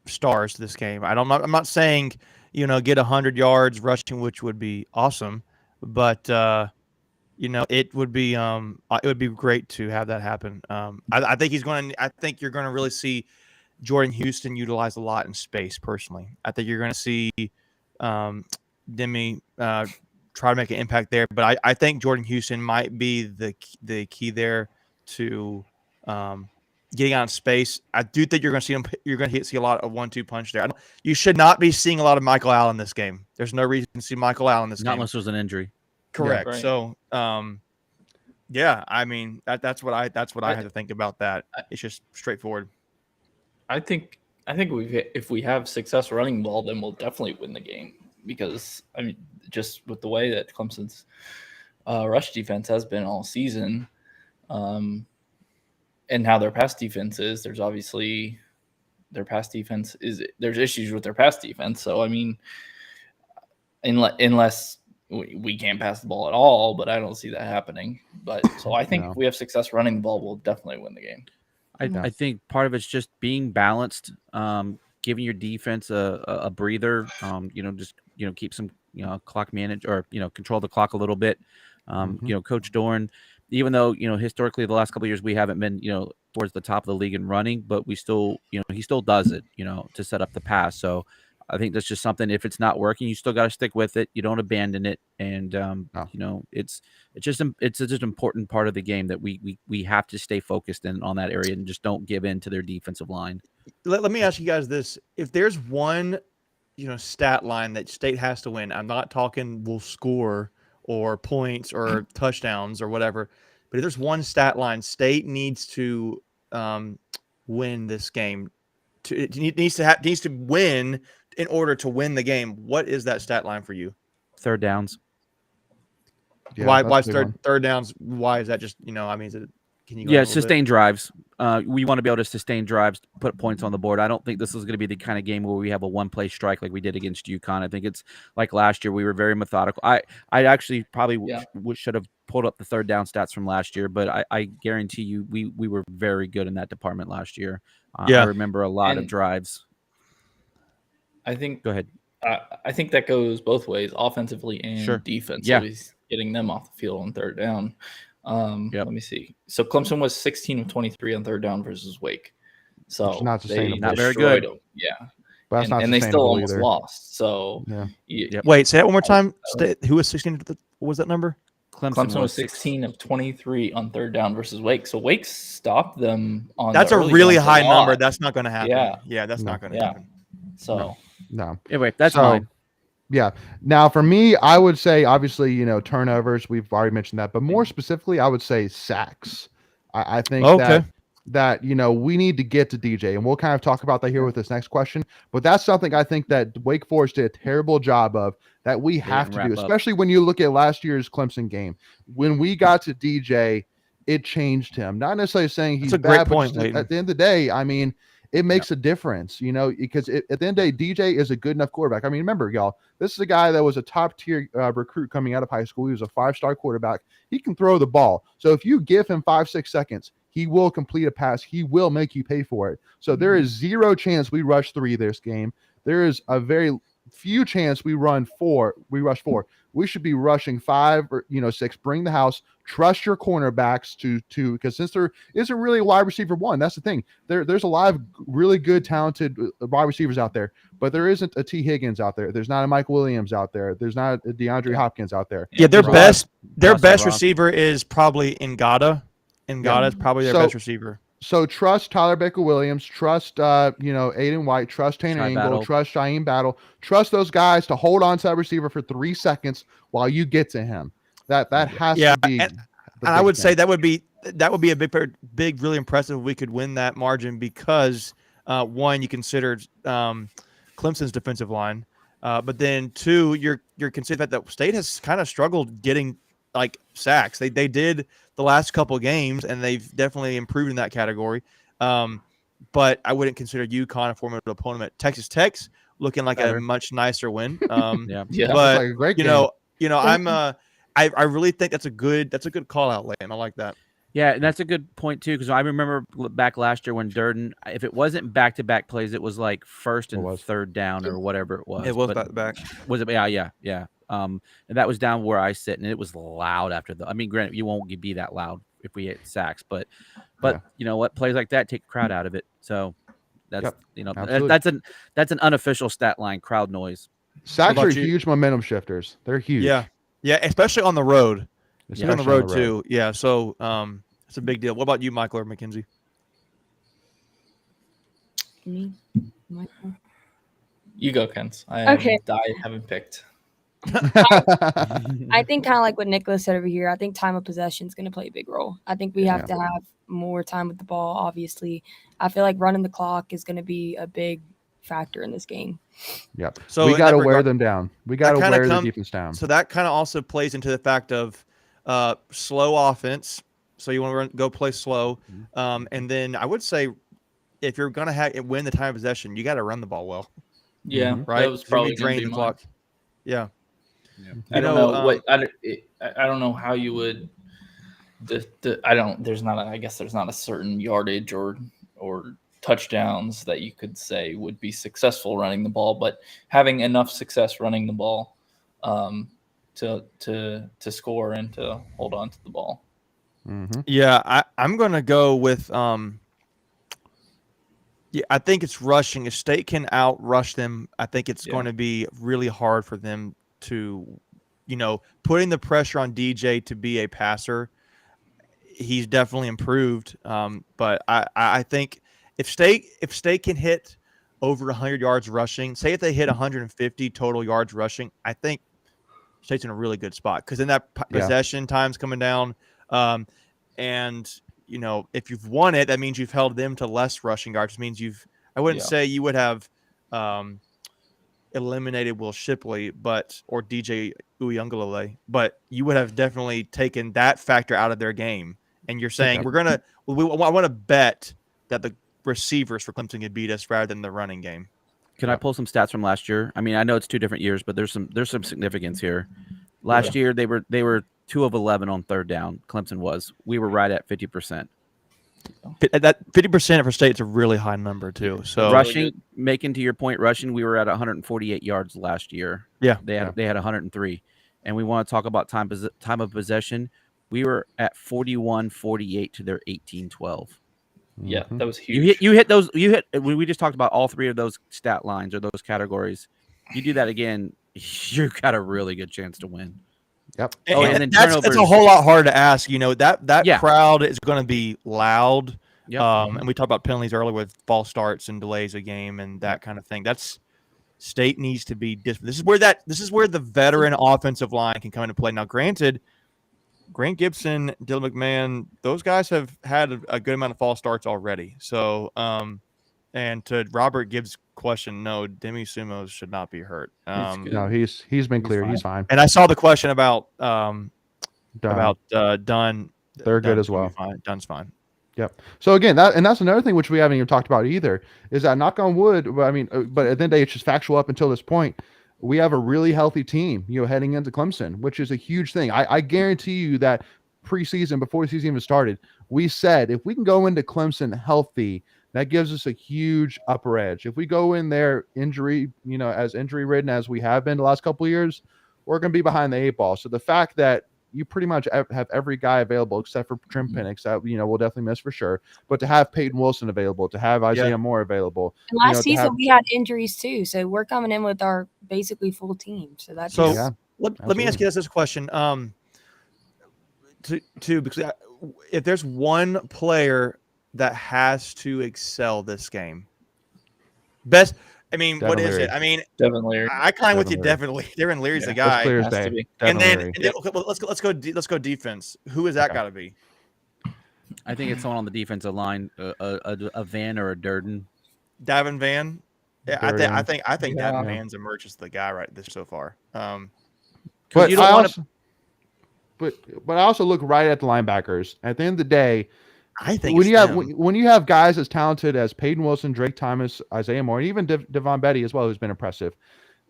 stars this game. I'm not saying, get 100 yards rushing, which would be awesome, but it would be great to have that happen. I think you're going to really see Jordan Houston utilized a lot in space. Personally, I think you're going to see Demi try to make an impact there. But I think Jordan Houston might be the key there to getting out in space. I do think you're going to see him. You're going to see a lot of 1-2 punch there. You should not be seeing a lot of Michael Allen this game. There's no reason to see Michael Allen this game. Not unless there's an injury. Correct. Yeah, right. So, Yeah, I mean that's what I had to think about that. It's just straightforward. I think if we have success running the ball, then we'll definitely win the game because I mean, just with the way that Clemson's rush defense has been all season, and how their pass defense is, there's obviously there's issues with their pass defense. So I mean, unless we can't pass the ball at all, but I don't see that happening. But so I think if we have success running the ball, we'll definitely win the game. I think part of it's just being balanced, giving your defense a breather. Just keep some clock manage or control the clock a little bit. Coach Dorn, even though historically the last couple of years we haven't been towards the top of the league in running, but we still he still does it to set up the pass. So I think that's just something. If it's not working, you still got to stick with it. You don't abandon it, and it's just an important part of the game that we have to stay focused on that area and just don't give in to their defensive line. Let me ask you guys this: if there's one, stat line that State has to win, I'm not talking will score or points or touchdowns or whatever, but if there's one stat line State needs to win this game, it needs to win in order to win the game. What is that stat line for you? Third downs. Yeah, why is third downs? Why is that just is it? Can you go sustain drives. We want to be able to sustain drives, put points on the board. I don't think this is going to be the kind of game where we have a one-play strike like we did against UConn. I think it's like last year we were very methodical. I actually probably should have pulled up the third down stats from last year, but I guarantee you we were very good in that department last year. I remember a lot of drives. I think. Go ahead. I think that goes both ways, offensively and defensively, getting them off the field on third down. Let me see. So Clemson was 16 of 23 on third down versus Wake. So not very good. Them. Yeah. But and they still almost lost. So wait, say that one more time. Who was 16? What was that number? Clemson was 16 of 23 on third down versus Wake. So Wake stopped them on. That's a really high number. That's not going to happen. Yeah, that's not going to happen. So no. Anyway, that's fine. Yeah. Now, for me, I would say, obviously, turnovers. We've already mentioned that. But more specifically, I would say sacks. I think that we need to get to DJ. And we'll kind of talk about that here with this next question. But that's something I think that Wake Forest did a terrible job of that we have to do, especially when you look at last year's Clemson game. When we got to DJ, it changed him. Not necessarily saying he's bad, great point, but at the end of the day, I mean, it makes a difference, because at the end of the day, DJ is a good enough quarterback. I mean, remember, y'all, this is a guy that was a top-tier recruit coming out of high school. He was a 5-star quarterback. He can throw the ball. So if you give him 5-6 seconds, he will complete a pass. He will make you pay for it. So there is zero chance we rush 3 this game. There is a very few chance we rush 4. We should be rushing 5 or 6. Bring the house. Trust your cornerbacks to because since there isn't really a wide receiver one, that's the thing. There's a lot of really good, talented wide receivers out there, but there isn't a T. Higgins out there. There's not a Mike Williams out there. There's not a DeAndre Hopkins out there. Yeah, their best receiver is probably Ngata. Ngata is probably their best receiver. So trust Tyler Baker-Williams, trust Aiden White, trust Tanner Engel, trust Shaheem Battle, trust those guys to hold on to that receiver for 3 seconds while you get to him. That has to be. And I would say that would be a big, really impressive if we could win that margin because one, you considered Clemson's defensive line, but then 2, you're considering that State has kind of struggled getting like sacks. They did the last couple of games, and they've definitely improved in that category. But I wouldn't consider UConn a formidable opponent. Texas Tech's looking like a much nicer win. But like a great game. I really think that's a good call out, Liam. I like that. Yeah, and that's a good point too, because I remember back last year when Durden, if it wasn't back-to-back plays, it was like first and third down or whatever it was. It was back-to-back. Was it? Yeah. And that was down where I sit, and it was loud after the. I mean, granted, you won't be that loud if we hit sacks, but you know what? Plays like that take the crowd out of it. So that's that's an unofficial stat line, crowd noise. Sacks are huge momentum shifters. They're huge. Yeah, especially on the road. On the road too. Yeah, so it's a big deal. What about you, Michael or Mackenzie? Me, Michael. You go, Kent. I haven't picked. I think kind of like what Nicholas said over here. I think time of possession is going to play a big role. I think we have to have more time with the ball. Obviously, I feel like running the clock is going to be a big factor in this game. Yep. So we got to wear them down. We got to wear the defense down. So that kind of also plays into the fact of slow offense. So you want to go play slow, and then I would say if you're going to win the time of possession, you got to run the ball well. Yeah, right. That was probably drain the clock. Yeah. I don't know what I don't know how you would. There's not. I guess there's not a certain yardage or touchdowns that you could say would be successful running the ball, but having enough success running the ball to score and to hold on to the ball. Mm-hmm. Yeah, I'm gonna go with yeah, I think it's rushing. If State can outrush them, I think it's going to be really hard for them to, putting the pressure on DJ to be a passer. He's definitely improved, but I think if State can hit over 100 yards rushing, say if they hit 150 total yards rushing, I think State's in a really good spot because then that possession time's coming down, and if you've won it, that means you've held them to less rushing yards. It means I wouldn't say you would have eliminated Will Shipley, or DJ Uyunglele, but you would have definitely taken that factor out of their game. And you're saying I want to bet that the receivers for Clemson can beat us rather than the running game. Can I pull some stats from last year? I mean, I know it's 2 different years, but there's some significance here. Last year they were 2 of 11 on third down. Clemson was. We were right at 50%. That 50% for State is a really high number too. So rushing, making to your point, rushing, we were at 148 yards last year. Yeah, they had 103, and we want to talk about time of possession. We were at 41-48 to their 18-12. Yeah, that was huge. You hit those. We just talked about all 3 of those stat lines or those categories. You do that again, you got a really good chance to win. Yep. And then that's a whole lot harder to ask. That crowd is going to be loud. Yep. And we talked about penalties earlier with false starts and delays a game and that kind of thing. State needs to be different. This is where the veteran offensive line can come into play. Now, granted, Grant Gibson, Dylan McMahon, those guys have had a good amount of false starts already. So, and to Robert Gibbs' question, no, Demi Sumos should not be hurt. No, he's been cleared. He's fine. And I saw the question about Dunn. They're good as well. Dunn's fine. Yep. So again, that's another thing which we haven't even talked about either is that, knock on wood. I mean, but at the end of the day, it's just factual up until this point. We have a really healthy team, heading into Clemson, which is a huge thing. I guarantee you that preseason, before the season even started, we said if we can go into Clemson healthy, that gives us a huge upper edge. If we go in there injury ridden as we have been the last couple of years, we're going to be behind the 8 ball. So the fact that you pretty much have every guy available except for Trim Penix, that we'll definitely miss for sure. But to have Peyton Wilson available, to have Isaiah Moore available, and last season we had injuries too, so we're coming in with our basically full team. So that's let me ask you this question. Because if there's one player that has to excel this game, best. I mean, Devin what is Leary. it? I mean, Devin Leary. I kind of with you, Devin. Devin Leary's the guy. And then let's go defense. Who is that got to be? I think it's someone on the defensive line, a Van or a Durden. Davin Van. Yeah, I think Davin Van's emerged as the guy right this so far. But you don't but I also look right at the linebackers. At the end of the day, I think when you have guys as talented as Peyton Wilson, Drake Thomas, Isaiah Moore, and even Devon Betty as well, who's been impressive,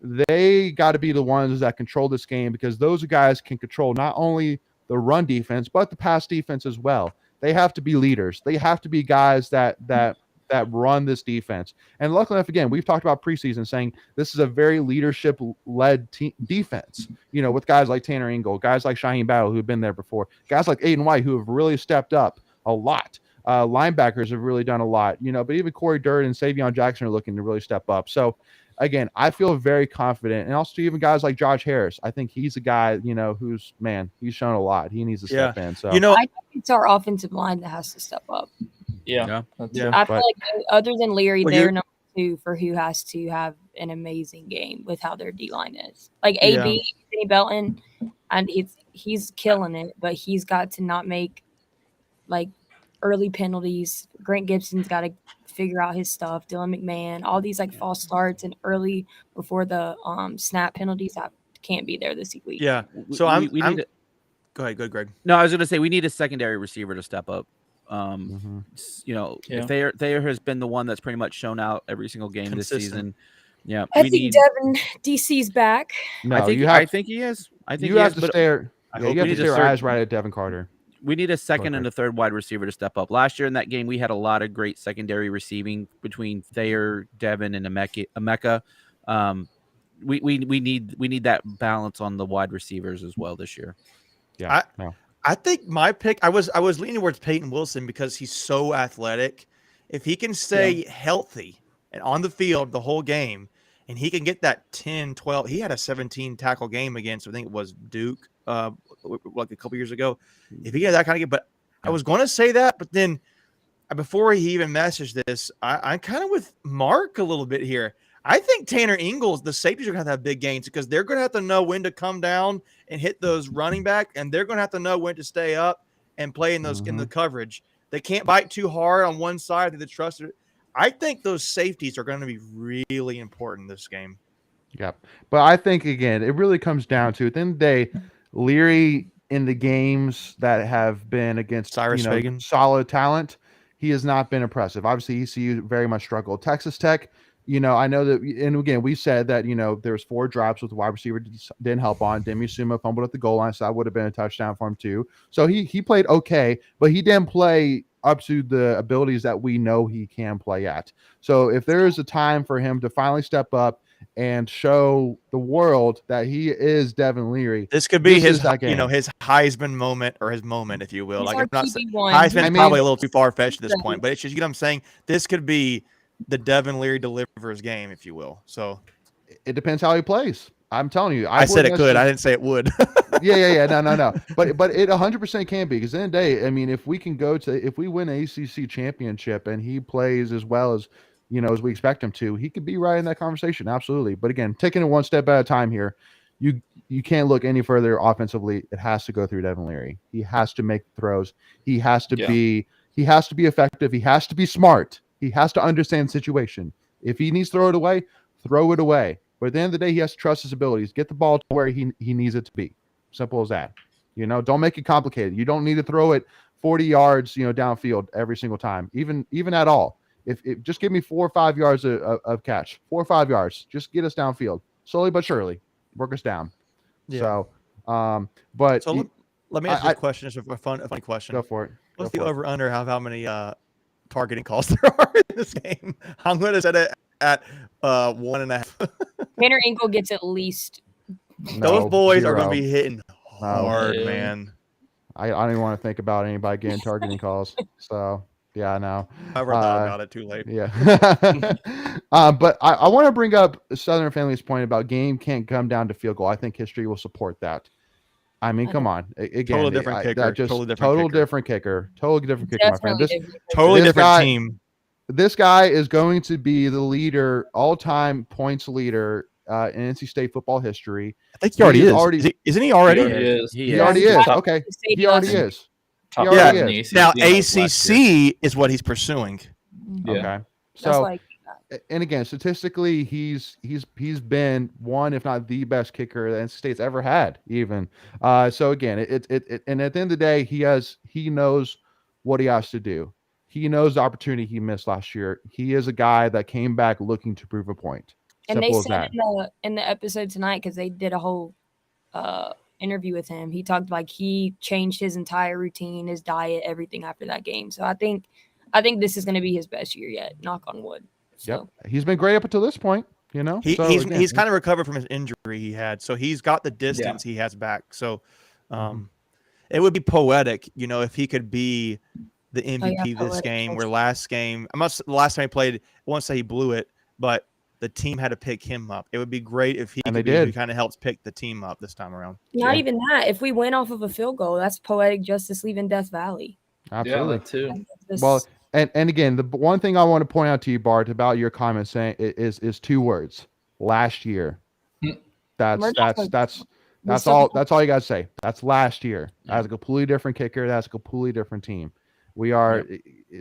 they got to be the ones that control this game, because those guys can control not only the run defense but the pass defense as well. They have to be leaders. They have to be guys that run this defense. And luckily enough, again, we've talked about preseason saying this is a very leadership-led defense, with guys like Tanner Ingle, guys like Shaheem Battle who've been there before, guys like Aiden White who have really stepped up a lot. Linebackers have really done a lot, but even Corey Durden and Savion Jackson are looking to really step up. So again, I feel very confident. And also even guys like Josh Harris, I think he's a guy, who's, he's shown a lot. He needs to step in. So I think it's our offensive line that has to step up. Yeah. I feel like other than Leary, their numbers too for who has to have an amazing game with how their D line is. Like AB, Anthony Belton, and he's killing it, but he's got to not make like early penalties. Grant Gibson's got to figure out his stuff. Dylan McMahon, all these like false starts and early before the snap penalties that can't be there this week. Yeah. So go ahead, Greg. No, I was going to say we need a secondary receiver to step up. If Thayer has been the one that's pretty much shown out every single game this season. Yeah, I think Devin DC's back. No, I think he is. I think you have to stare. You have to stare eyes right at Devin Carter. We need a second and a third wide receiver to step up. Last year in that game, we had a lot of great secondary receiving between Thayer, Devin, and Emeka. We need that balance on the wide receivers as well this year. Yeah, I think my pick. I was leaning towards Peyton Wilson because he's so athletic. If he can stay healthy and on the field the whole game, and he can get that 10, 12. He had a 17 tackle game against, I think it was Duke, like a couple years ago. If he had that kind of game, but I was going to say that, but then before he even messaged this, I'm kind of with Mark a little bit here. I think Tanner Ingalls, the safeties are going to have big gains because they're going to have to know when to come down and hit those running back, and they're going to have to know when to stay up and play in those in the coverage. They can't bite too hard on one side of the trust. I think those safeties are going to be really important this game. Yeah, but I think again, it really comes down to at the end of the day, Leary in the games that have been against Fagan, solid talent, he has not been impressive. Obviously, ECU very much struggled. Texas Tech. I know that, and again, we said that, there was 4 drops with the wide receiver didn't help on. Demi Sumo fumbled at the goal line, so that would have been a touchdown for him too. So he played okay, but he didn't play up to the abilities that we know he can play at. So if there is a time for him to finally step up and show the world that he is Devin Leary, this could be his Heisman moment, or his moment, if you will. Like, Heisman's probably a little too far fetched at this point, but it's just, what I'm saying. This could be the Devin Leary delivers game, if you will. So it depends how he plays. I'm telling you. I said it could. I didn't say it would. Yeah. No. But it 100% can be, because in the end of the day, I mean, if we win an ACC championship and he plays as well as, as we expect him to, he could be right in that conversation. Absolutely. But again, taking it one step at a time here, you can't look any further offensively. It has to go through Devin Leary. He has to make throws. He has to be effective. He has to be smart. He has to understand the situation. If he needs to throw it away, throw it away. But at the end of the day, he has to trust his abilities. Get the ball to where he needs it to be. Simple as that. Don't make it complicated. You don't need to throw it 40 yards, downfield every single time, even at all. If just give me 4 or 5 yards of catch, 4 or 5 yards, just get us downfield slowly but surely, work us down. Yeah. So, let me ask you a question. It's a funny question. Go for it. What's the over under how many targeting calls there are in this game? I'm going to set it at 1.5. Tanner Ingle gets at least. Those boys are going to be hitting hard, man. I don't even want to think about anybody getting targeting calls. So yeah, no. I never thought about it. Too late. Yeah. But I want to bring up Southern Family's point about game can't come down to field goal. I think history will support that. I mean, come on. Again, totally different kicker. Different kicker. Totally different kicker, my friend. Totally different team. This guy is going to be the leader, all-time points leader in NC State football history. I think he already is. Isn't he already? He already is. Okay. He already is. Now ACC is what he's pursuing. Yeah. Okay. So, and again, statistically, he's been one, if not the best kicker that NC State's ever had. Even so, again, and at the end of the day, he knows what he has to do. He knows the opportunity he missed last year. He is a guy that came back looking to prove a point. And they said in the episode tonight, because they did a whole interview with him, he talked like he changed his entire routine, his diet, everything after that game. So I think this is going to be his best year yet. Knock on wood. So. Yep, he's been great up until this point. He's kind of recovered from his injury he had, so he's got the distance he has back. So, it would be poetic, if he could be the MVP this game. Where last game, the last time he played, I won't say he blew it, but the team had to pick him up. It would be great if he kind of helps pick the team up this time around. Not even that. If we win off of a field goal, that's poetic justice leaving Death Valley. Absolutely. Yeah, too. Well, And again, the one thing I want to point out to you, Bart, about your comment saying is 2 words: last year. That's all you gotta say. That's last year. That's a completely different kicker. That's a completely different team. We are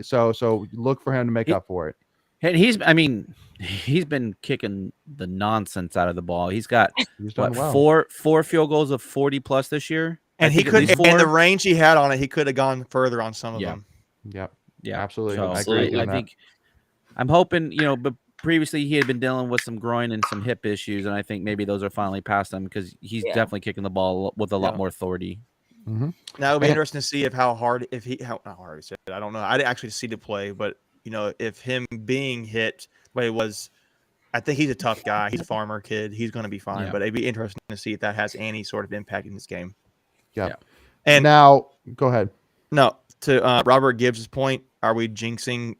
so look for him to make up for it. And he's been kicking the nonsense out of the ball. He's got done well. four field goals of 40 plus this year. And he could, and the range he had on it, he could have gone further on some of them. Yep. Yeah, absolutely. So, I agree. I think I'm hoping, but previously he had been dealing with some groin and some hip issues, and I think maybe those are finally past him because he's definitely kicking the ball with a lot more authority. Mm-hmm. Now it'll be interesting to see how hard he said it. I don't know. I didn't actually see the play, but if him being hit the way it was, I think he's a tough guy. He's a farmer kid. He's going to be fine. But it'd be interesting to see if that has any sort of impact in this game. Yeah. And now, go ahead. No, to Robert Gibbs' point, are we jinxing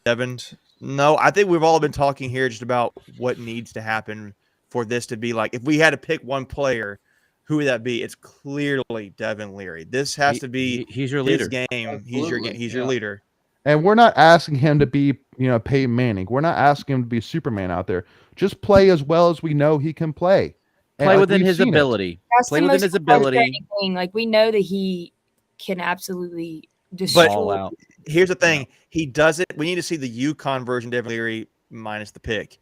Devin? No, I think we've all been talking here just about what needs to happen for this to be like. If we had to pick one player, who would that be? It's clearly Devin Leary. This has to be he's your leader. His game. He's your leader. And we're not asking him to be, Peyton Manning. We're not asking him to be Superman out there. Just play as well as we know he can play. Play within his ability. Play within his ability. Like, we know that he can absolutely destroy. But here's the thing: he does it. We need to see the UConn version of Devin Leary minus the pick,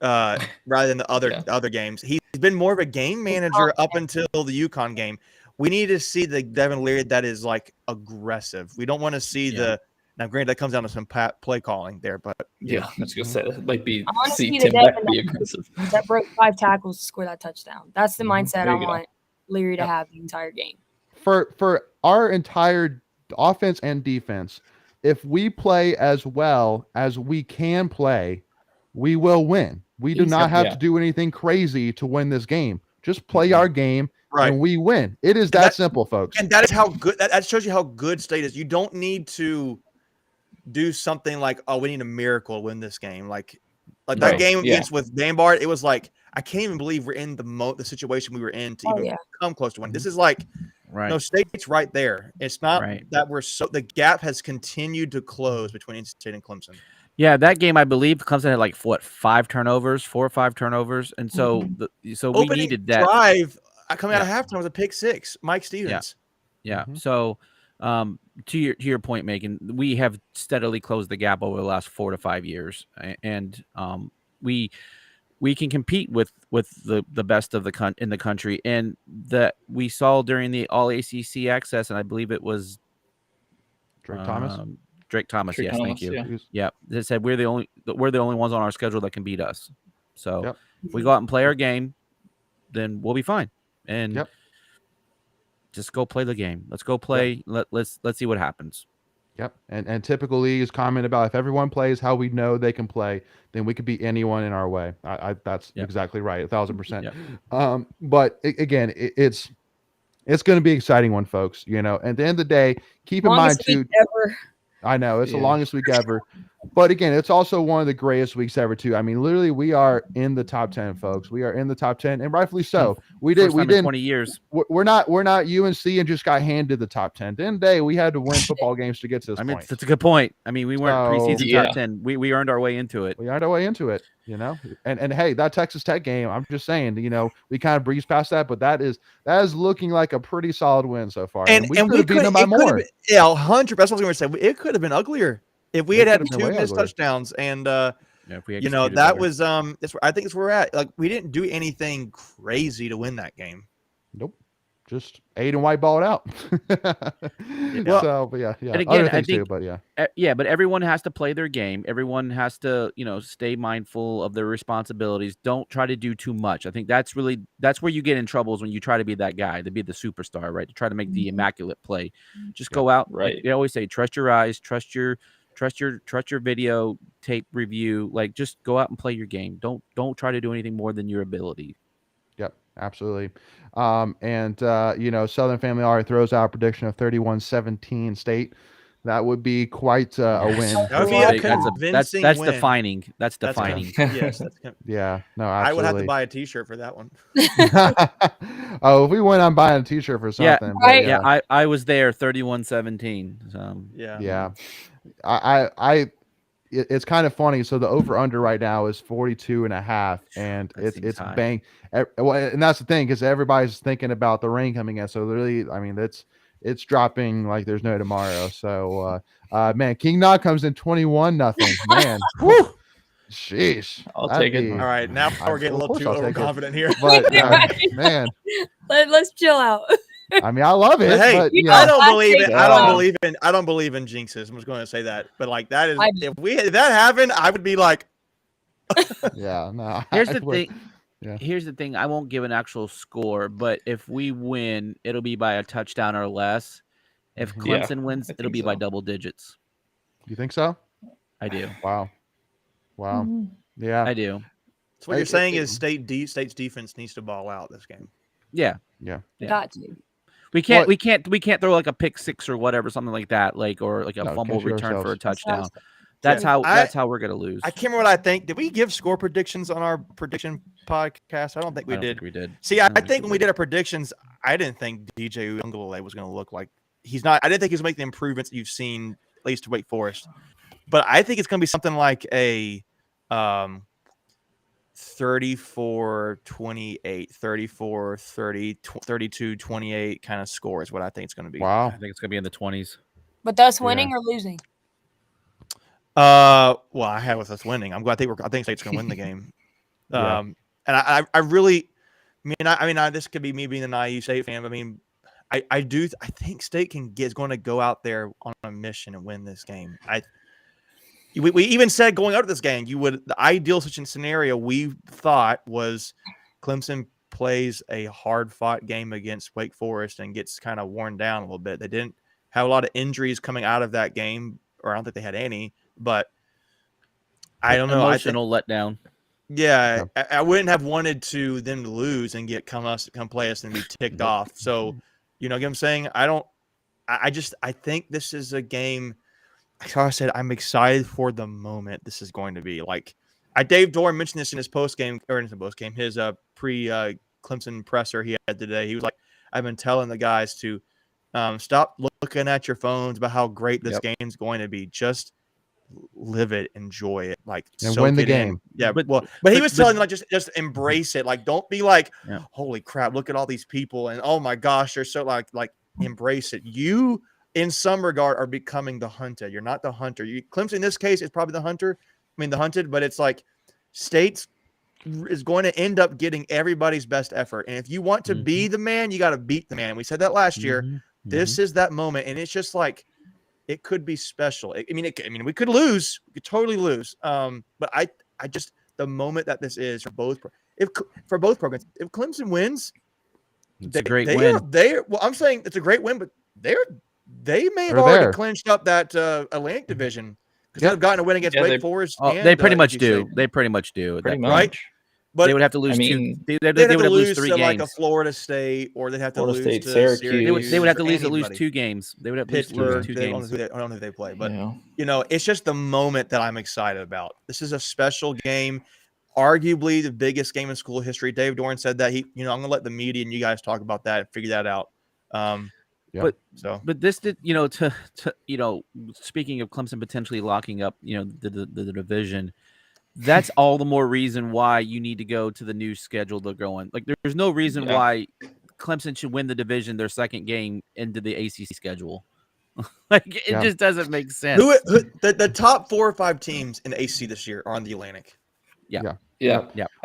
rather than the other games. He's been more of a game manager up until the UConn game. We need to see the Devin Leary that is like aggressive. We don't want to see the. Now, granted, that comes down to some play calling there, but I was gonna say that might be see Tim Beck be aggressive. That broke 5 tackles to score that touchdown. That's the mindset I want Leary to have the entire game. For our entire offense and defense, if we play as well as we can play, we will win. We do not have to do anything crazy to win this game. Just play our game and we win. It is that simple, folks. And that is how good that shows you how good State is. You don't need to do something like, we need a miracle to win this game. Like that game against with Vanguard, it was like, I can't even believe we're in the situation we were in to even come close to winning. This is like, no, State's right there. It's not that the gap has continued to close between State and Clemson. Yeah, that game, I believe Clemson had like 4 or 5 turnovers, and so we needed that drive coming out of halftime was a pick 6, Mike Stevens. Yeah. So, to your point, Megan, we have steadily closed the gap over the last 4 to 5 years, and we can compete with the best of in the country, and that we saw during the All ACC access, and I believe it was Drake Thomas. Yes, thank you. Yeah, they said we're the only ones on our schedule that can beat us. So if we go out and play our game, then we'll be fine. And just go play the game. Let's go play. Let's see what happens. Yep. And typical leagues comment about if everyone plays how we know they can play, then we could beat anyone in our way. That's exactly right. 1,000%. Yep. But again, it's going to be an exciting one, folks. At the end of the day, keep in mind too. I know it's the longest week ever, but again, it's also one of the greatest weeks ever too. I mean, literally, we are in the top 10, folks. We are in the top 10, and rightfully so. We did 20 years. We're not UNC and just got handed the top 10. At the end of the day, we had to win football games to get to this point. That's a good point. I mean, we weren't preseason top 10. We earned our way into it. We earned our way into it. And hey, that Texas Tech game, I'm just saying, we kind of breezed past that, but that is looking like a pretty solid win so far. And we could have beaten them by more. 100%. That's what I was going to say. It could have been uglier if we had 2 missed touchdowns. And that was I think it's where we're at. Like, we didn't do anything crazy to win that game. Nope. Just ate and white balled out. So, but yeah. And again, I think, but everyone has to play their game. Everyone has to, stay mindful of their responsibilities. Don't try to do too much. I think that's where you get in trouble is when you try to be that guy, to be the superstar, right? To try to make the immaculate play. Just go out. Right. Like they always say, trust your eyes, trust your video tape review. Like, just go out and play your game. Don't try to do anything more than your ability. Yep, absolutely. Southern Family already throws out a prediction of 31-17 State. That would be quite a win. That would be a convincing that's win. defining. That's defining. Yes. Yeah. No, absolutely. I would have to buy a T-shirt for that one. Oh, if we went on buying a T-shirt for something. I was there 31-17. Yeah. It's kind of funny. So the over under right now is 42.5, and it's high. bang. And that's the thing, because everybody's thinking about the rain coming in. So really, I mean, it's dropping like there's no tomorrow. So man, King Nog comes in 21-0. Man, whew, sheesh. I'll That'd take it. be- All right, now we're getting a of little course too I'll take it. overconfident here. But man, Let's chill out. I mean, I love it. But hey, but, you yeah, I don't believe it. I don't Yeah. believe in. I don't believe in jinxes. I'm just going to say that. But like that is, I do. if that happened, I would be like, yeah. No, Here's I the would- thing. yeah. Here's the thing. I won't give an actual score, but if we win, it'll be by a touchdown or less. If Mhm. Yeah, Clemson wins, I it'll think be by so. double digits. You think so? I do. Wow. Mhm. Yeah. I do. so what you're It- saying it- is state's defense needs to ball out this game. Yeah. Yeah. Yeah. Got to. We can't. Well- we can't throw like a pick six or whatever, something like that, or like a No, fumble can't shoot return for a ourselves. touchdown. Sounds- That's Yeah, how. I- That's how we're gonna lose. I can't remember what I think. Did we give score predictions on our prediction podcast? I don't think we I don't did. think we did. See, I don't think when we did our predictions, I didn't think DJ Uiagalelei was going to look like he's not. I didn't think he was making the improvements you've seen, at least to Wake Forest. But I think it's going to be something like a 34-28, 34-30, 32-28 kind of score is what I think it's going to be. I Wow. think it's gonna be in the 20s. But us winning or losing? Well, I had with us winning. I think State's going to win the game. Yeah. And I really, I mean, this could be me being a naive State fan. But I mean, I think State is going to go out there on a mission and win this game. We even said going out of this game, the ideal scenario we thought was Clemson plays a hard fought game against Wake Forest and gets kind of worn down a little bit. They didn't have a lot of injuries coming out of that game, or I don't think they had any. But I don't know. Emotional letdown. Yeah, I wouldn't have wanted them to lose and come play us and be ticked off. So, you know what I'm saying? I think this is a game. Like I said, I'm excited for the moment this is going to be. Like, Dave Doran mentioned this in his his pre-Clemson presser he had today. He was like, I've been telling the guys to stop looking at your phones about how great this game's going to be. Just live it, enjoy it, like And soak win the it in. game. Yeah, But- but he was telling them, like, just embrace it. Like, don't be like, holy crap, look at all these people, and oh my gosh, they're so like embrace it. You, in some regard, are becoming the hunted. You're not the hunter. Clemson in this case is probably the hunter. I mean, the hunted, but it's like State's is going to end up getting everybody's best effort. And if you want to be the man, you got to beat the man. We said that last year. This is that moment, and it's just like it could be special. I mean, we could lose. We could totally lose. But I just the moment that this is for both programs. If Clemson wins, It's a great win. Well, I'm saying it's a great win, but they may have They're already there. clinched up that Atlantic division because they've gotten a win against Wake Forest. Oh, and, they pretty much UC do. State. They pretty much do. Pretty That- much. Right? But they would have to lose I mean, two. They they'd would have to have to lose lose 3 to games. like a Florida State, or they'd have to Florida lose State, to Syracuse. They would have to lose anybody. 2 games. They would have to lose Pittsburgh. 2 I don't games. know who they play, but Yeah. you know, it's just the moment that I'm excited about. This is a special game, arguably the biggest game in school history. Dave Doran said that I'm going to let the media and you guys talk about that and figure that out. But this did, to speaking of Clemson potentially locking up, the division, that's all the more reason why you need to go to the new schedule they're going. Like, there's no reason why Clemson should win the division, their second game, into the ACC schedule. Like, it just doesn't make sense. The top 4 or 5 teams in the ACC this year are on the Atlantic. Yeah.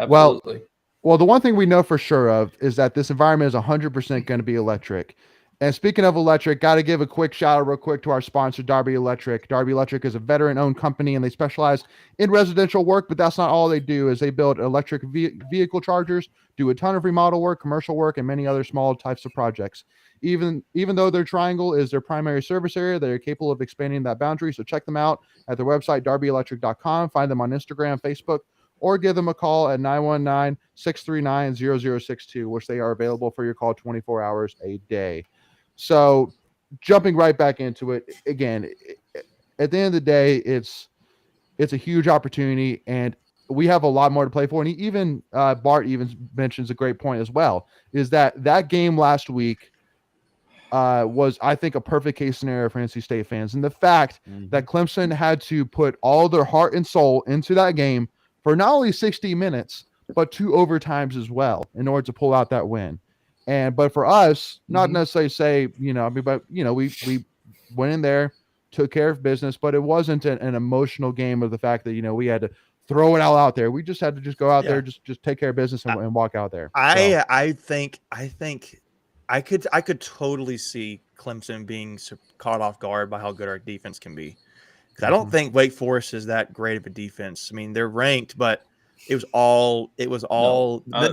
Well, Absolutely. Well, the one thing we know for sure of is that this environment is 100% going to be electric. And speaking of electric, got to give a quick shout out real quick to our sponsor, Darby Electric. Darby Electric is a veteran-owned company, and they specialize in residential work, but that's not all they do. Is they build electric vehicle chargers, do a ton of remodel work, commercial work, and many other small types of projects. Even though their Triangle is their primary service area, they're capable of expanding that boundary. So check them out at their website, darbyelectric.com. Find them on Instagram, Facebook, or give them a call at 919-639-0062, which they are available for your call 24 hours a day. So jumping right back into it, again, at the end of the day, it's a huge opportunity, and we have a lot more to play for. And even Bart even mentions a great point as well, is that game last week, was, I think, a perfect case scenario for NC State fans. And the fact that Clemson had to put all their heart and soul into that game for not only 60 minutes, but 2 overtimes as well in order to pull out that win. But for us, not necessarily say, but, we went in there, took care of business, but it wasn't an emotional game of the fact that, we had to throw it all out there. We just had to just go out there, just take care of business and walk out there. I think I could totally see Clemson being caught off guard by how good our defense can be. Because I don't think Wake Forest is that great of a defense. I mean, they're ranked, but the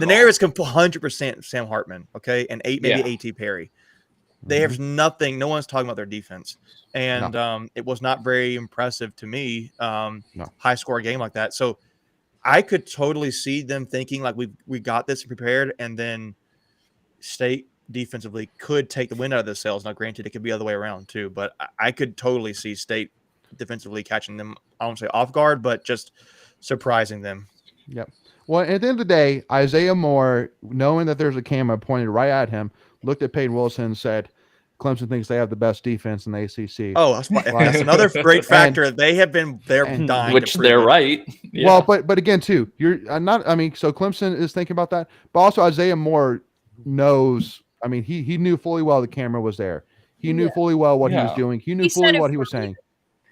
narrative is 100% Sam Hartman, okay, and maybe A.T. Perry. They have nothing. No one's talking about their defense, and it was not very impressive to me. High score game like that, so I could totally see them thinking like we got this prepared, and then State defensively could take the wind out of their sails. Now, granted, it could be the other way around too, but I could totally see State defensively catching them. I won't say off guard, but just surprising them. Yep. Well, at the end of the day, Isaiah Moore, knowing that there's a camera pointed right at him, looked at Peyton Wilson and said, Clemson thinks they have the best defense in the ACC. Oh, that's another great factor. They're dying, which they're right. Yeah. Well, but again, too, you're not. I mean, so Clemson is thinking about that, but also Isaiah Moore knows. I mean, he knew fully well the camera was there. He knew fully well what he was doing. He knew fully what he was saying.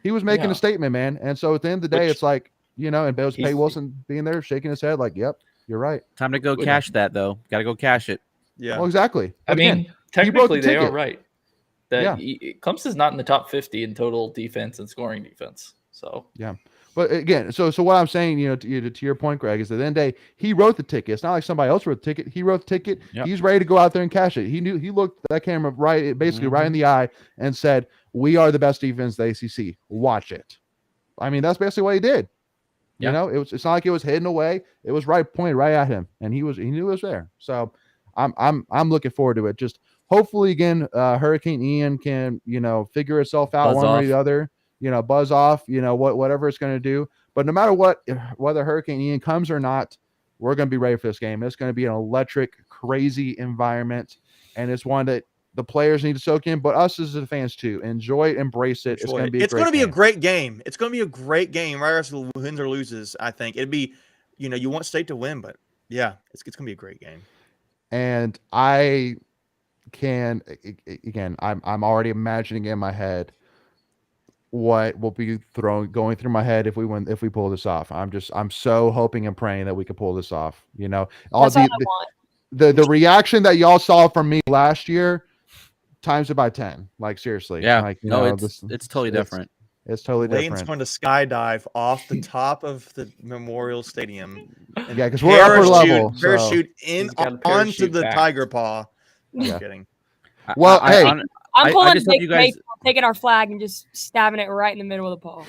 He was making a statement, man. And so at the end of the day, it's like, and it was Peyton Wilson being there, shaking his head, like, "Yep, you're right." Time to go cash that, though. Got to go cash it. Yeah. Well, exactly. I mean, technically they are right. That Clemson's not in the top 50 in total defense and scoring defense. So yeah. But again, so what I'm saying, to your point, Greg, is that at the end of the day, he wrote the ticket. It's not like somebody else wrote the ticket. He wrote the ticket. Yep. He's ready to go out there and cash it. He looked that camera right in the eye and said, "We are the best defense in the ACC. Watch it." I mean, that's basically what he did. Yeah. It's not like it was hidden away. It was pointed right at him, and he knew it was there. So I'm looking forward to it. Just hopefully again, Hurricane Ian can figure itself out one way or the other. Buzz off. Whatever it's going to do. But no matter what, whether Hurricane Ian comes or not, we're going to be ready for this game. It's going to be an electric, crazy environment, and it's one that the players need to soak in, but us as the fans too. Enjoy it, embrace it. It's going to be. It's going to be a great game. It's going to be a great game, right? As wins or loses, I think it'd be. You want State to win, but yeah, it's going to be a great game. And I can again, I'm already imagining in my head what will be going through my head if we pull this off. I'm so hoping and praying that we can pull this off. That's all I want. The reaction that y'all saw from me last year, times it by 10. Like seriously. Yeah. Like, it's totally different. It's totally Lane's different. going to skydive off the top of the Memorial Stadium. Yeah, because we're upper level. Parachute onto the tiger paw. Yeah. I'm kidding. Well, hey, I'm pulling big guys taking our flag and just stabbing it right in the middle of the paw.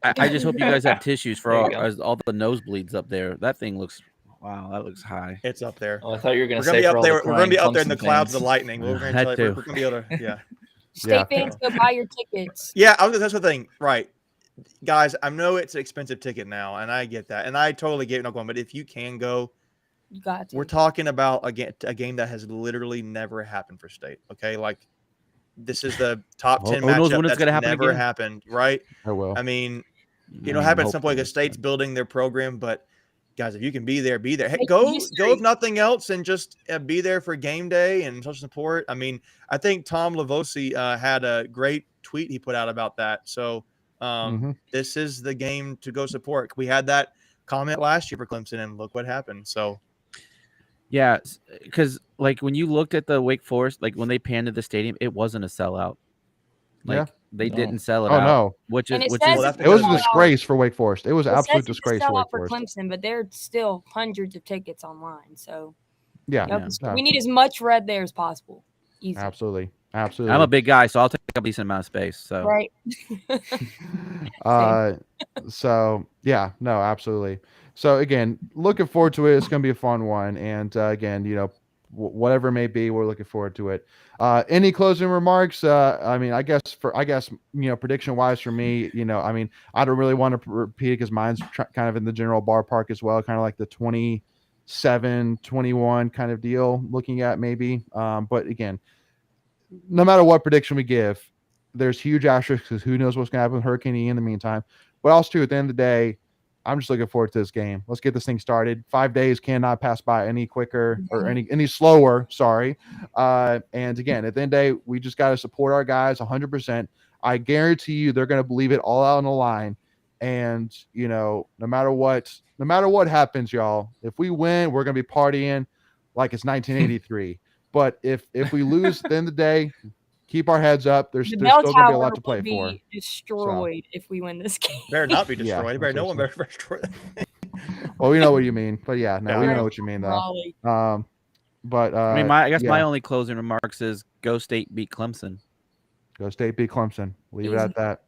I just hope you guys have tissues for all the nosebleeds up there. That thing looks. Wow, that looks high. It's up there. Oh, I thought you were going to say be up there. We're going to be up there in the clouds of lightning. We're going to be able to. Yeah. State fans, go buy your tickets. Yeah, that's the thing, right? Guys, I know it's an expensive ticket now, and I get that, and I totally get not going. But if you can go, you got to. We're talking about a game that has literally never happened for State. Okay, like this is the top 10 matchup that's never happened, right? I will. I mean, happen at some point because State's building their program, but guys, if you can be there, be there. Hey, go if nothing else, and just be there for game day and social support. I mean, I think Tom Lavosi had a great tweet he put out about that. So this is the game to go support. We had that comment last year for Clemson, and look what happened. So yeah, because like when you looked at the Wake Forest, like when they panned to the stadium, it wasn't a sellout. Like they didn't sell it out. No. Which is it was a disgrace for Wake Forest. It was an absolute disgrace for Wake Forest. Clemson, but there's still hundreds of tickets online. So yeah, we need as much red there as possible. Easy. Absolutely. I'm a big guy, so I'll take a decent amount of space. So right. So yeah, no, absolutely. So again, looking forward to it. It's going to be a fun one, and again, whatever it may be, we're looking forward to it. Any closing remarks? I mean, I guess prediction wise for me, I mean, I don't really want to repeat it because mine's kind of in the general ballpark as well, kind of like the 27-21 kind of deal looking at maybe. But again, no matter what prediction we give, there's huge asterisks because who knows what's going to happen with Hurricane Ian in the meantime. But also, too, at the end of the day, I'm just looking forward to this game. Let's get this thing started. 5 days cannot pass by any quicker or any slower. Sorry. And again, at the end of the day, we just got to support our guys 100%. I guarantee you they're going to believe it all out on the line. And, no matter what happens, y'all, if we win, we're going to be partying like it's 1983. But if we lose at the end of the day, keep our heads up. There's still going to be a lot to play for. Destroyed if we win this game. Better not be destroyed. No one better destroy that. Well, we know what you mean. But we know what you mean, though. But I guess my only closing remarks is go State beat Clemson. Go State beat Clemson. Leave it at that.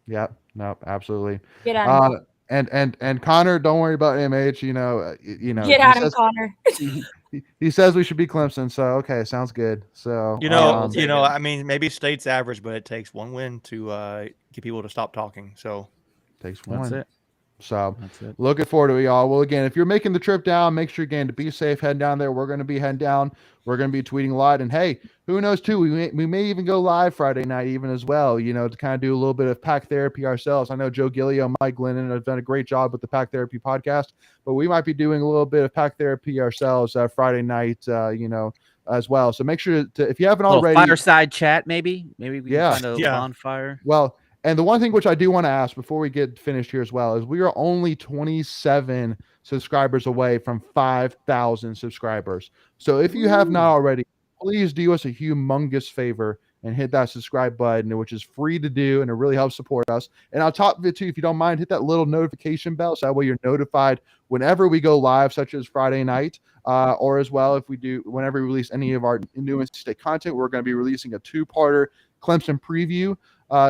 Yep. No, absolutely. Get out of and Connor, don't worry about MH. Get out of Connor. He says we should beat Clemson. So okay, sounds good. So I mean, maybe State's average, but it takes one win to get people to stop talking. So takes one. That's it. So looking forward to it, y'all. Well, again, if you're making the trip down, make sure again to be safe heading down there. We're going to be heading down. We're going to be tweeting a lot. And hey, who knows too? We may even go live Friday night even as well, to kind of do a little bit of pack therapy ourselves. I know Joe Gillio, Mike Glennon have done a great job with the pack therapy podcast, but we might be doing a little bit of pack therapy ourselves Friday night, as well. So make sure to, if you haven't already, fireside chat, maybe we can find a bonfire. Well, and the one thing which I do want to ask before we get finished here as well is we are only 27 subscribers away from 5,000 subscribers. So if you have not already, please do us a humongous favor and hit that subscribe button, which is free to do, and it really helps support us. And on top of it too, if you don't mind, hit that little notification bell so that way you're notified whenever we go live, such as Friday night, or as well whenever we release any of our new state content. We're going to be releasing a 2-parter Clemson preview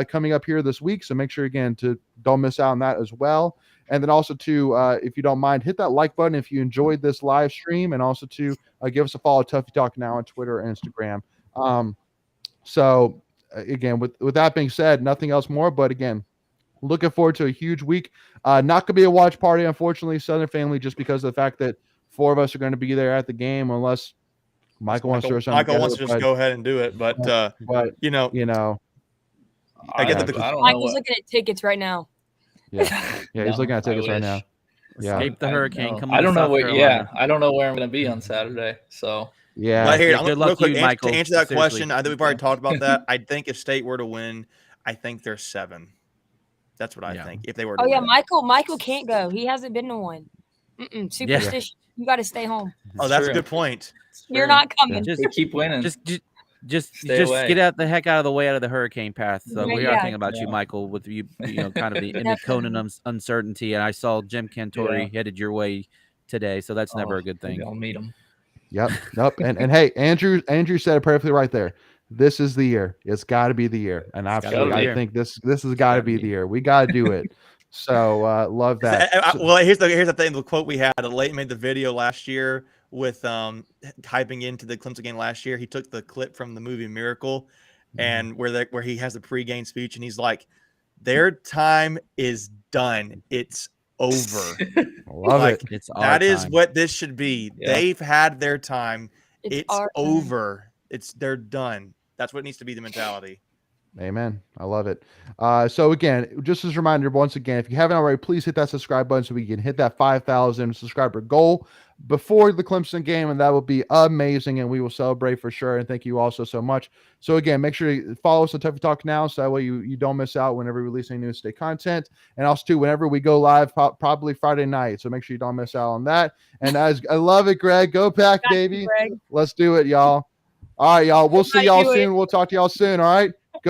coming up here this week. So make sure again to don't miss out on that as well. And then also to, if you don't mind, hit that like button if you enjoyed this live stream, and also to give us a follow, Tuffy Talk Now on Twitter and Instagram. So again, with that being said, nothing else more, but again, looking forward to a huge week. Not going to be a watch party, unfortunately, Southern family, just because of the fact that 4 of us are going to be there at the game, unless Michael wants to just go ahead and do it. But Michael's looking at tickets right now. Yeah, he's looking at tickets right now. Yeah, escape the hurricane. I don't know where. I don't know where I'm going to be on Saturday. So good luck to you, Michael. To answer that question, I think we've already talked about that. I think if State were to win, I think there's 7. That's what I think. If they were to win. Michael can't go. He hasn't been to one. Superstition. You got to stay home. That's a good point. You're not coming. Just keep winning. Just get out the heck out of the way out of the hurricane path. So we are thinking about you, Michael, with you kind of in the Conan uncertainty. And I saw Jim Cantori headed your way today, so that's never a good thing. I'll meet him. Yep. And hey, Andrew said it perfectly right there. This is the year. It's got to be the year. And absolutely, I think this has got to be the year. We got to do it. So love that. Here's the thing. The quote we had. Leighton made the video last year with hyping into the Clemson game last year. He took the clip from the movie Miracle, and where he has the pregame speech, and he's like, "Their time is done. It's over." Love it. It's that is what this should be. Yeah. They've had their time. It's over. They're done. That's what needs to be the mentality. Amen. I love it. So again, just as a reminder, once again, if you haven't already, please hit that subscribe button so we can hit that 5,000 subscriber goal before the Clemson game, and that will be amazing, and we will celebrate for sure. And thank you also so much. So again, make sure you follow us on Tuffy Talk Now, so that way you don't miss out whenever we release any new state content, and also too whenever we go live, probably Friday night. So make sure you don't miss out on that. And I love it, Greg. Go Pack, baby. Let's do it, y'all. All right, y'all. We'll see y'all soon. We'll talk to y'all soon. All right.